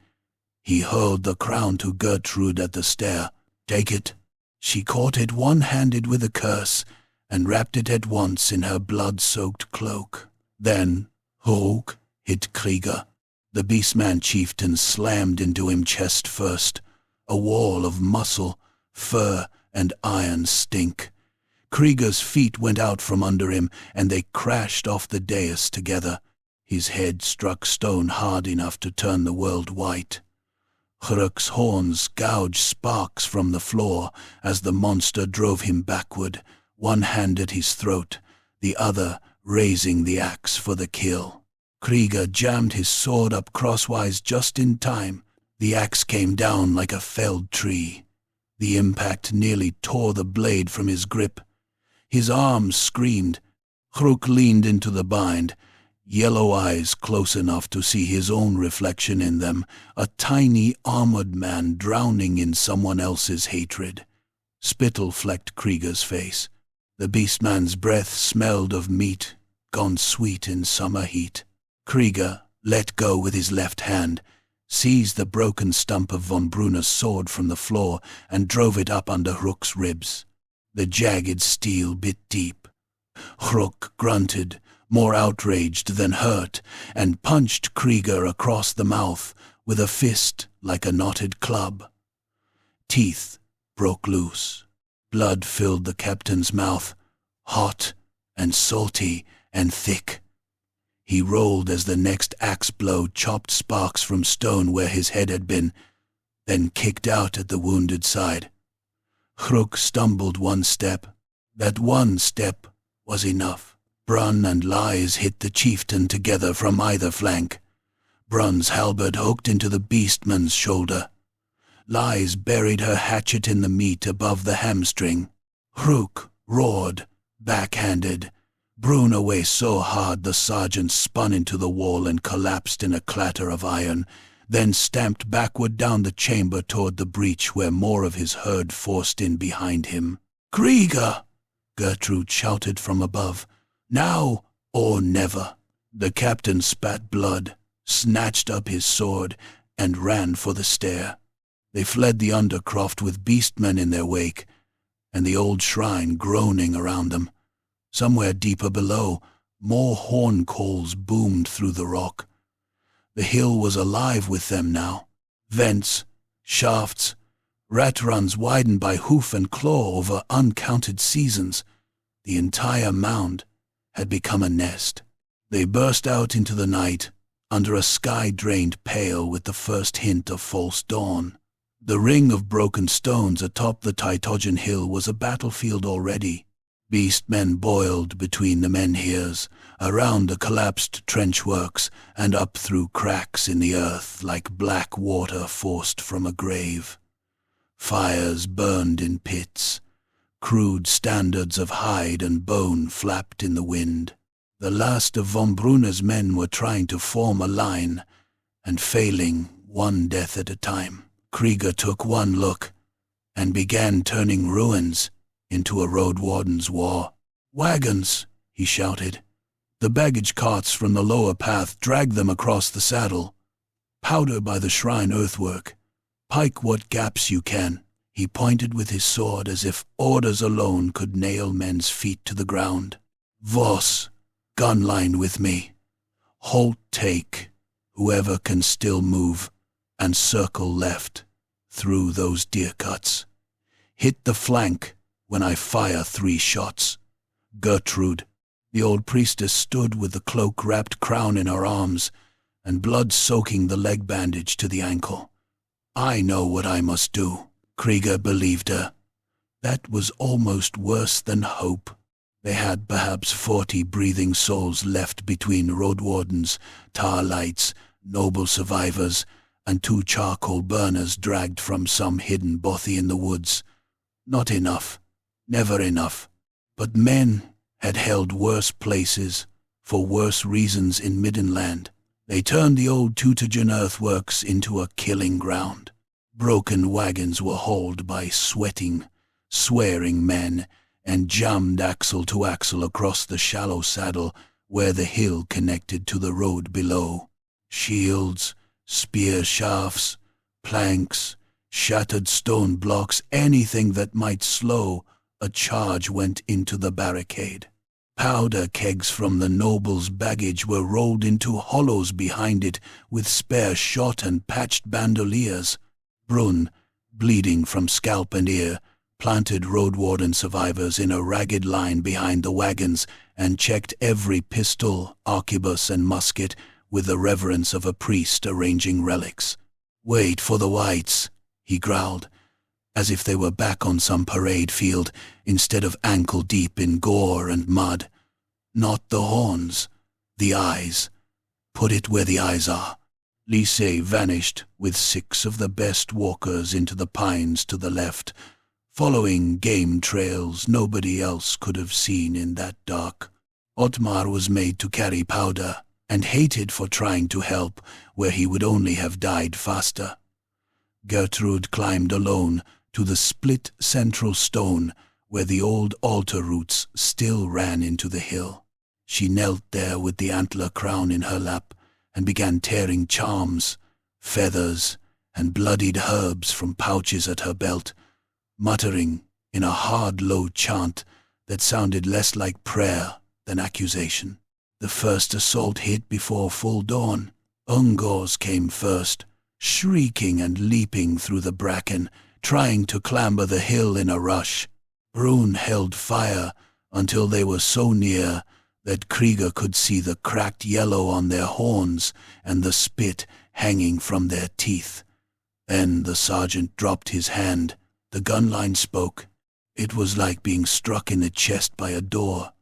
He hurled the crown to Gertrude at the stair. "Take it." She caught it one-handed with a curse, and wrapped it at once in her blood-soaked cloak. Then Hruk hit Krieger. The beastman chieftain slammed into him chest first, a wall of muscle, fur, and iron stink. Krieger's feet went out from under him, and they crashed off the dais together. His head struck stone hard enough to turn the world white. Hruk's horns gouged sparks from the floor as the monster drove him backward, one hand at his throat, the other raising the axe for the kill. Krieger jammed his sword up crosswise just in time. The axe came down like a felled tree. The impact nearly tore the blade from his grip. His arms screamed. Hruk leaned into the bind, yellow eyes close enough to see his own reflection in them, a tiny armored man drowning in someone else's hatred. Spittle flecked Krieger's face. The beastman's breath smelled of meat, gone sweet in summer heat. Krieger let go with his left hand, seized the broken stump of von Brunner's sword from the floor, and drove it up under Hruk's ribs. The jagged steel bit deep. Hruk grunted, more outraged than hurt, and punched Krieger across the mouth with a fist like a knotted club. Teeth broke loose. Blood filled the captain's mouth, hot and salty and thick. He rolled as the next axe blow chopped sparks from stone where his head had been, then kicked out at the wounded side. Hruk stumbled one step. That one step was enough. Brun and Lise hit the chieftain together from either flank. Brun's halberd hooked into the beastman's shoulder. Lise buried her hatchet in the meat above the hamstring. Hruk roared, backhanded. Brun away so hard the sergeant spun into the wall and collapsed in a clatter of iron, then stamped backward down the chamber toward the breach where more of his herd forced in behind him. "Krieger!" Gertrude shouted from above. "Now or never." The captain spat blood, snatched up his sword, and ran for the stair. They fled the undercroft with beastmen in their wake, and the old shrine groaning around them. Somewhere deeper below, more horn calls boomed through the rock. The hill was alive with them now. Vents, shafts, rat runs widened by hoof and claw over uncounted seasons. The entire mound had become a nest. They burst out into the night, under a sky drained pale with the first hint of false dawn. The ring of broken stones atop the Teutogen hill was a battlefield already. Beastmen boiled between the menhirs, around the collapsed trenchworks, and up through cracks in the earth like black water forced from a grave. Fires burned in pits. Crude standards of hide and bone flapped in the wind. The last of von Brunner's men were trying to form a line, and failing one death at a time. Krieger took one look, and began turning ruins into a roadwarden's war. "Wagons!" he shouted. The baggage carts from the lower path dragged them across the saddle. "Powder by the shrine earthwork. Pike what gaps you can." He pointed with his sword as if orders alone could nail men's feet to the ground. "Voss, gun line with me. Halt take, whoever can still move, and circle left, through those deer cuts. Hit the flank when I fire 3 shots. Gertrude." The old priestess stood with the cloak-wrapped crown in her arms, and blood soaking the leg bandage to the ankle. "I know what I must do." Krieger believed her. That was almost worse than hope. They had perhaps 40 breathing souls left between roadwardens, tar lights, noble survivors, and 2 charcoal burners dragged from some hidden bothy in the woods. Not enough. Never enough. But men had held worse places, for worse reasons in Middenland. They turned the old Teutogen earthworks into a killing ground. Broken wagons were hauled by sweating, swearing men, and jammed axle to axle across the shallow saddle where the hill connected to the road below. Shields, spear shafts, planks, shattered stone blocks, anything that might slow a charge went into the barricade. Powder kegs from the noble's baggage were rolled into hollows behind it with spare shot and patched bandoliers. Brunn, bleeding from scalp and ear, planted roadwarden survivors in a ragged line behind the wagons and checked every pistol, arquebus, and musket with the reverence of a priest arranging relics. "Wait for the whites," he growled, as if they were back on some parade field instead of ankle-deep in gore and mud. "Not the horns, the eyes. Put it where the eyes are." Lise vanished with 6 of the best walkers into the pines to the left, following game trails nobody else could have seen in that dark. Ottmar was made to carry powder, and hated for trying to help where he would only have died faster. Gertrude climbed alone to the split central stone where the old altar roots still ran into the hill. She knelt there with the antler crown in her lap and began tearing charms, feathers, and bloodied herbs from pouches at her belt, muttering in a hard, low chant that sounded less like prayer than accusation. The first assault hit before full dawn. Ungors came first, shrieking and leaping through the bracken, trying to clamber the hill in a rush. Brunn held fire until they were so near that Krieger could see the cracked yellow on their horns and the spit hanging from their teeth. Then the sergeant dropped his hand. The gun line spoke. It was like being struck in the chest by a door.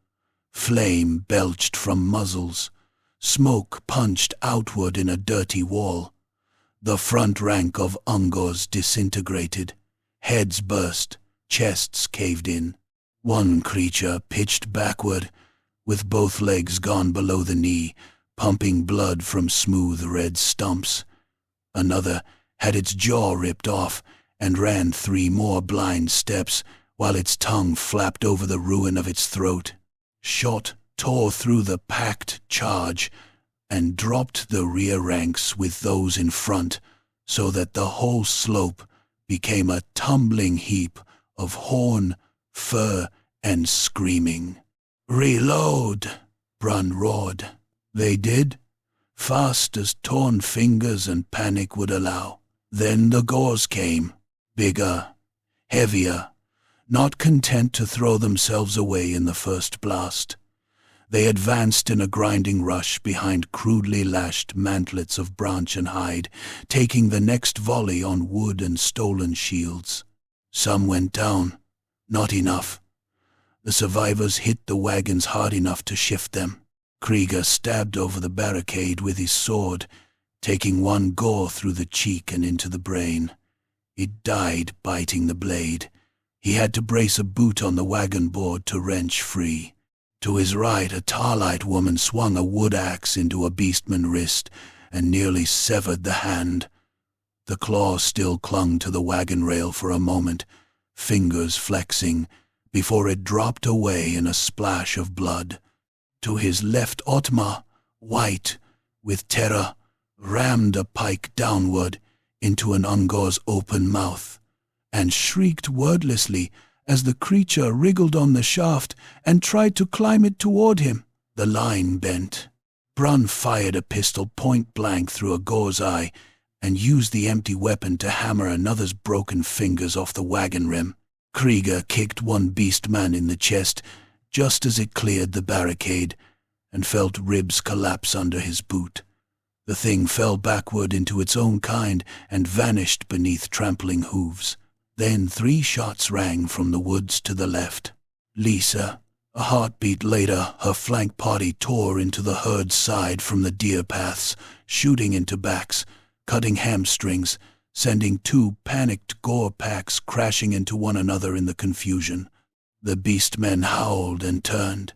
Flame belched from muzzles. Smoke punched outward in a dirty wall. The front rank of Ungors disintegrated. Heads burst. Chests caved in. One creature pitched backward, with both legs gone below the knee, pumping blood from smooth red stumps. Another had its jaw ripped off and ran 3 more blind steps while its tongue flapped over the ruin of its throat. Shot tore through the packed charge and dropped the rear ranks with those in front so that the whole slope became a tumbling heap of horn, fur, and screaming. "Reload!" Brunn roared. They did, fast as torn fingers and panic would allow. Then the gores came, bigger, heavier, not content to throw themselves away in the first blast. They advanced in a grinding rush behind crudely lashed mantlets of branch and hide, taking the next volley on wood and stolen shields. Some went down, not enough. The survivors hit the wagons hard enough to shift them. Krieger stabbed over the barricade with his sword, taking one gore through the cheek and into the brain. It died biting the blade. He had to brace a boot on the wagon board to wrench free. To his right, a Tarlite woman swung a wood axe into a beastman's wrist and nearly severed the hand. The claw still clung to the wagon rail for a moment, fingers flexing, before it dropped away in a splash of blood. To his left, Ottmar, white with terror, rammed a pike downward into an Ungor's open mouth, and shrieked wordlessly as the creature wriggled on the shaft and tried to climb it toward him. The line bent. Brun fired a pistol point blank through a Gor's eye and used the empty weapon to hammer another's broken fingers off the wagon rim. Krieger kicked one beastman in the chest just as it cleared the barricade and felt ribs collapse under his boot. The thing fell backward into its own kind and vanished beneath trampling hooves. Then 3 shots rang from the woods to the left. Lisa, a heartbeat later, her flank party tore into the herd's side from the deer paths, shooting into backs, cutting hamstrings, sending 2 panicked Gore packs crashing into one another in the confusion. The beastmen howled and turned.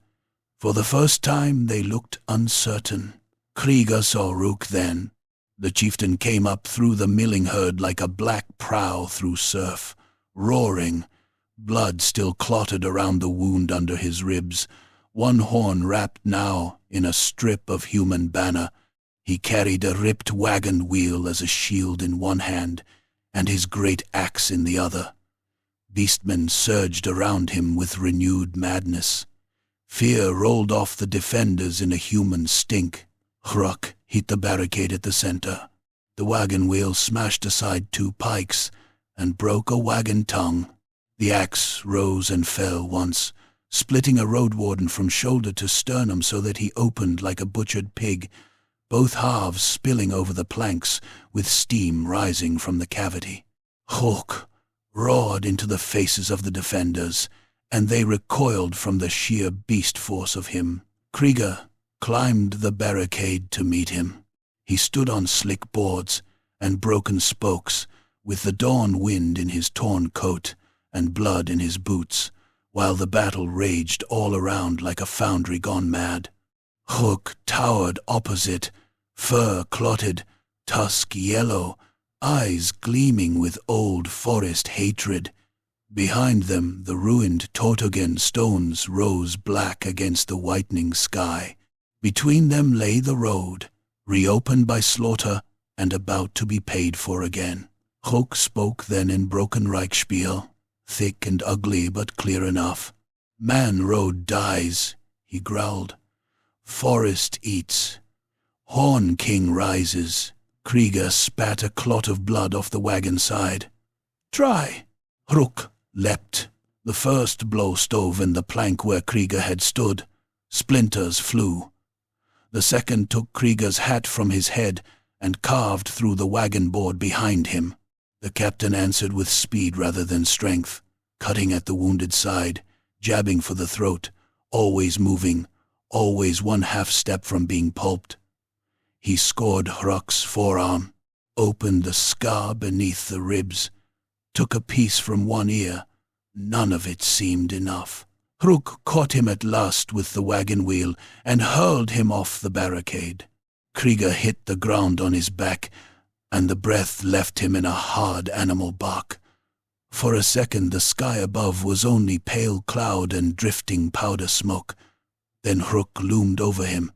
For the first time they looked uncertain. Krieger saw Rook then. The chieftain came up through the milling herd like a black prow through surf, roaring. Blood still clotted around the wound under his ribs, one horn wrapped now in a strip of human banner. He carried a ripped wagon wheel as a shield in one hand, and his great axe in the other. Beastmen surged around him with renewed madness. Fear rolled off the defenders in a human stink. Hruk hit the barricade at the center. The wagon wheel smashed aside 2 pikes and broke a wagon tongue. The axe rose and fell once, splitting a roadwarden from shoulder to sternum so that he opened like a butchered pig, both halves spilling over the planks with steam rising from the cavity. Hruk roared into the faces of the defenders, and they recoiled from the sheer beast force of him. Krieger climbed the barricade to meet him. He stood on slick boards and broken spokes, with the dawn wind in his torn coat and blood in his boots, while the battle raged all around like a foundry gone mad. Hruk towered opposite, fur clotted, tusk yellow, eyes gleaming with old forest hatred. Behind them the ruined Teutogen stones rose black against the whitening sky. Between them lay the road, reopened by slaughter and about to be paid for again. Hruk spoke then in broken Reichspiel, thick and ugly but clear enough. Man road dies, he growled. Forest eats. Horn King rises. Krieger spat a clot of blood off the wagon side. Try. Hruk leapt. The first blow stove in the plank where Krieger had stood. Splinters flew. The second took Krieger's hat from his head and carved through the wagon board behind him. The captain answered with speed rather than strength, cutting at the wounded side, jabbing for the throat, always moving, always 1/2 step from being pulped. He scored Hruk's forearm, opened the scar beneath the ribs, took a piece from one ear. None of it seemed enough. Hruk caught him at last with the wagon wheel and hurled him off the barricade. Krieger hit the ground on his back, and the breath left him in a hard animal bark. For a second the sky above was only pale cloud and drifting powder smoke. Then Hruk loomed over him,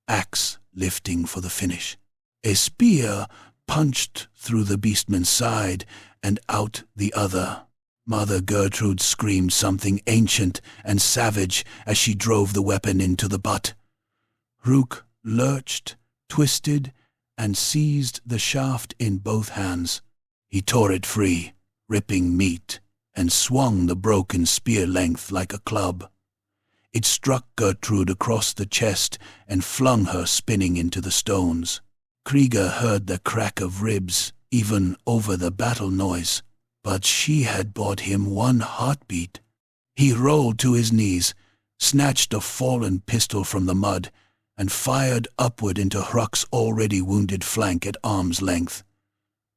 axe lifting for the finish. A spear punched through the beastman's side and out the other. Mother Gertrude screamed something ancient and savage as she drove the weapon into the butt. Hruk lurched, twisted, and seized the shaft in both hands. He tore it free, ripping meat, and swung the broken spear length like a club. It struck Gertrude across the chest and flung her spinning into the stones. Krieger heard the crack of ribs, even over the battle noise, but she had bought him one heartbeat. He rolled to his knees, snatched a fallen pistol from the mud, and fired upward into Hruk's already wounded flank at arm's length.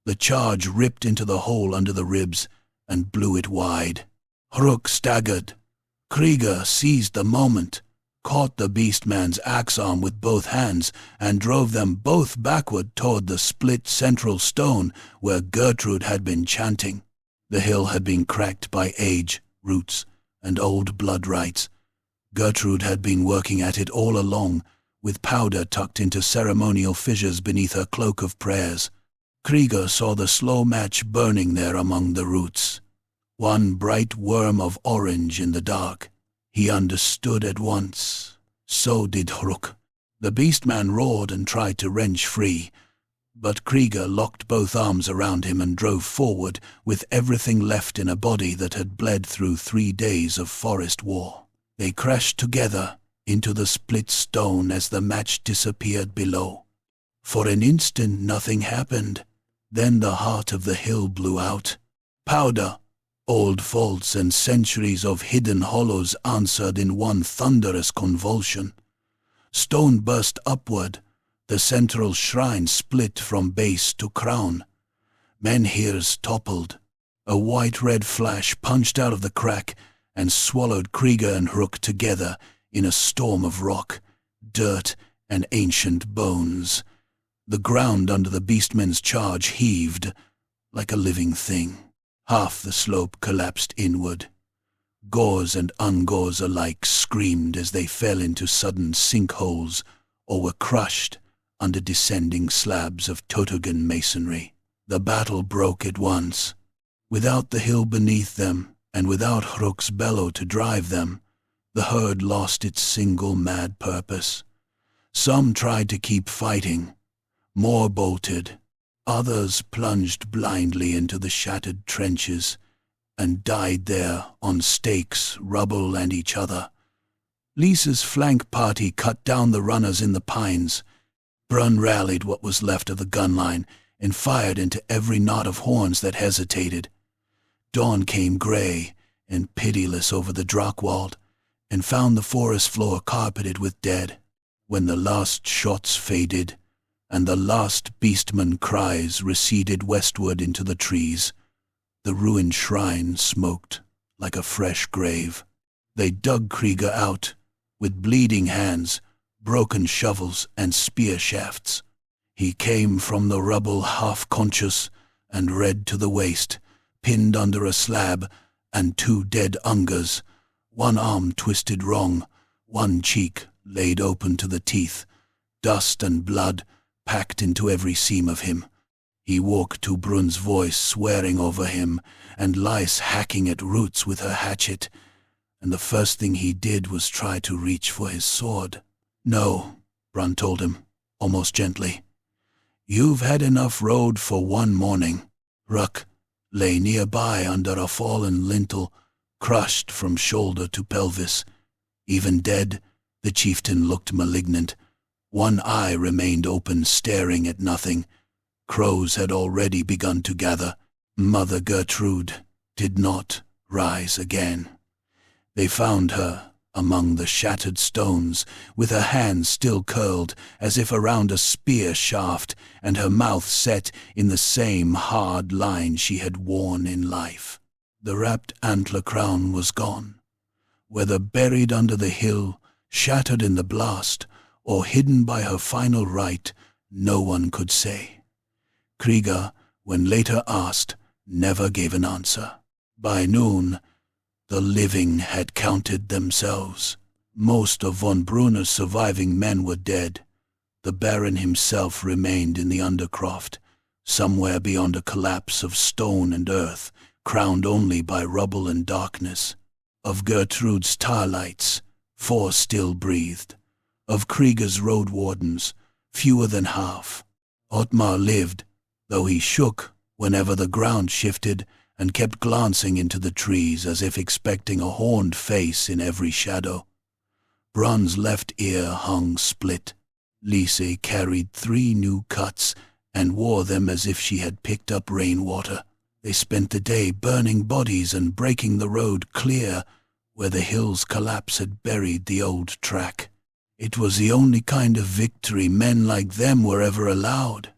The charge ripped into the hole under the ribs and blew it wide. Hruk staggered. Krieger seized the moment, caught the beastman's axe arm with both hands, and drove them both backward toward the split central stone where Gertrude had been chanting. The hill had been cracked by age, roots, and old blood rites. Gertrude had been working at it all along, with powder tucked into ceremonial fissures beneath her cloak of prayers. Krieger saw the slow match burning there among the roots. One bright worm of orange in the dark. He understood at once. So did Hruk. The beastman roared and tried to wrench free, but Krieger locked both arms around him and drove forward with everything left in a body that had bled through 3 days of forest war. They crashed together into the split stone as the match disappeared below. For an instant nothing happened. Then the heart of the hill blew out. Powder, old faults and centuries of hidden hollows answered in one thunderous convulsion. Stone burst upward. The central shrine split from base to crown. Menhirs toppled. A white-red flash punched out of the crack and swallowed Krieger and Hruk together in a storm of rock, dirt, and ancient bones. The ground under the beastmen's charge heaved like a living thing. Half the slope collapsed inward. Gores and ungores alike screamed as they fell into sudden sinkholes or were crushed under descending slabs of Teutogen masonry. The battle broke at once. Without the hill beneath them, and without Hruk's bellow to drive them, the herd lost its single mad purpose. Some tried to keep fighting. More bolted. Others plunged blindly into the shattered trenches and died there on stakes, rubble, and each other. Lisa's flank party cut down the runners in the pines. Brun rallied what was left of the gun line and fired into every knot of horns that hesitated. Dawn came gray and pitiless over the Drakwald and found the forest floor carpeted with dead. When the last shots faded and the last beastman cries receded westward into the trees, the ruined shrine smoked like a fresh grave. They dug Krieger out with bleeding hands, broken shovels, and spear shafts. He came from the rubble half-conscious and red to the waist, pinned under a slab, and 2 dead Ungers, one arm twisted wrong, one cheek laid open to the teeth, dust and blood packed into every seam of him. He woke to Brun's voice swearing over him, and Lice hacking at roots with her hatchet, and the first thing he did was try to reach for his sword. "No," Brun told him, almost gently. "You've had enough road for one morning." Hruk lay nearby under a fallen lintel, crushed from shoulder to pelvis. Even dead, the chieftain looked malignant. One eye remained open, staring at nothing. Crows had already begun to gather. Mother Gertrude did not rise again. They found her among the shattered stones, with her hands still curled as if around a spear shaft, and her mouth set in the same hard line she had worn in life. The wrapped antler crown was gone. Whether buried under the hill, shattered in the blast, or hidden by her final rite, no one could say. Krieger, when later asked, never gave an answer. By noon, the living had counted themselves. Most of von Brunner's surviving men were dead. The Baron himself remained in the undercroft, somewhere beyond a collapse of stone and earth, crowned only by rubble and darkness. Of Gertrude's starlights, 4 still breathed. Of Krieger's road wardens, fewer than half. Ottmar lived, though he shook whenever the ground shifted and kept glancing into the trees as if expecting a horned face in every shadow. Brun's left ear hung split. Lise carried 3 new cuts and wore them as if she had picked up rainwater. They spent the day burning bodies and breaking the road clear where the hill's collapse had buried the old track. It was the only kind of victory men like them were ever allowed.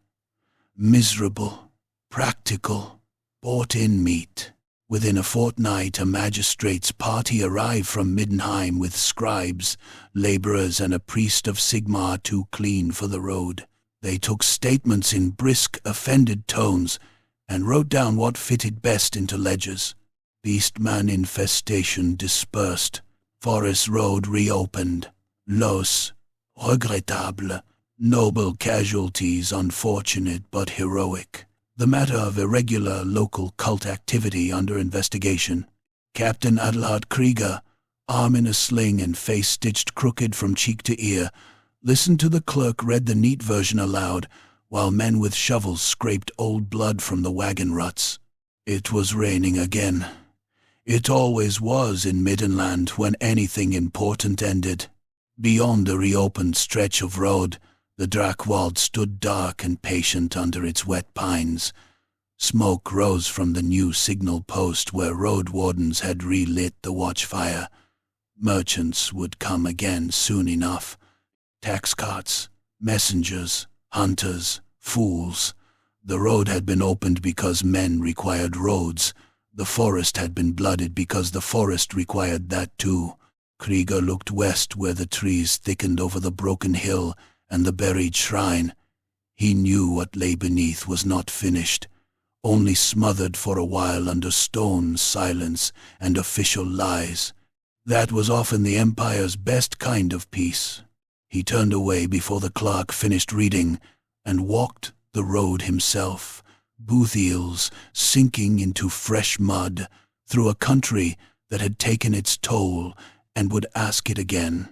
Miserable, practical, bought-in meat. Within a fortnight, a magistrate's party arrived from Middenheim with scribes, laborers, and a priest of Sigmar too clean for the road. They took statements in brisk, offended tones and wrote down what fitted best into ledgers. Beastman infestation dispersed. Forest road reopened. Los, regrettable. Noble casualties, unfortunate but heroic. The matter of irregular local cult activity under investigation. Captain Adelhard Krieger, arm in a sling and face stitched crooked from cheek to ear, listened to the clerk read the neat version aloud, while men with shovels scraped old blood from the wagon ruts. It was raining again. It always was in Middenland when anything important ended. Beyond the reopened stretch of road, the Drakwald stood dark and patient under its wet pines. Smoke rose from the new signal post where road wardens had relit the watchfire. Merchants would come again soon enough. Tax carts, messengers, hunters, fools. The road had been opened because men required roads. The forest had been blooded because the forest required that too. Krieger looked west where the trees thickened over the broken hill and the buried shrine. He knew what lay beneath was not finished, only smothered for a while under stone, silence, and official lies. That was often the Empire's best kind of peace. He turned away before the clerk finished reading and walked the road himself, boot heels sinking into fresh mud, through a country that had taken its toll and would ask it again.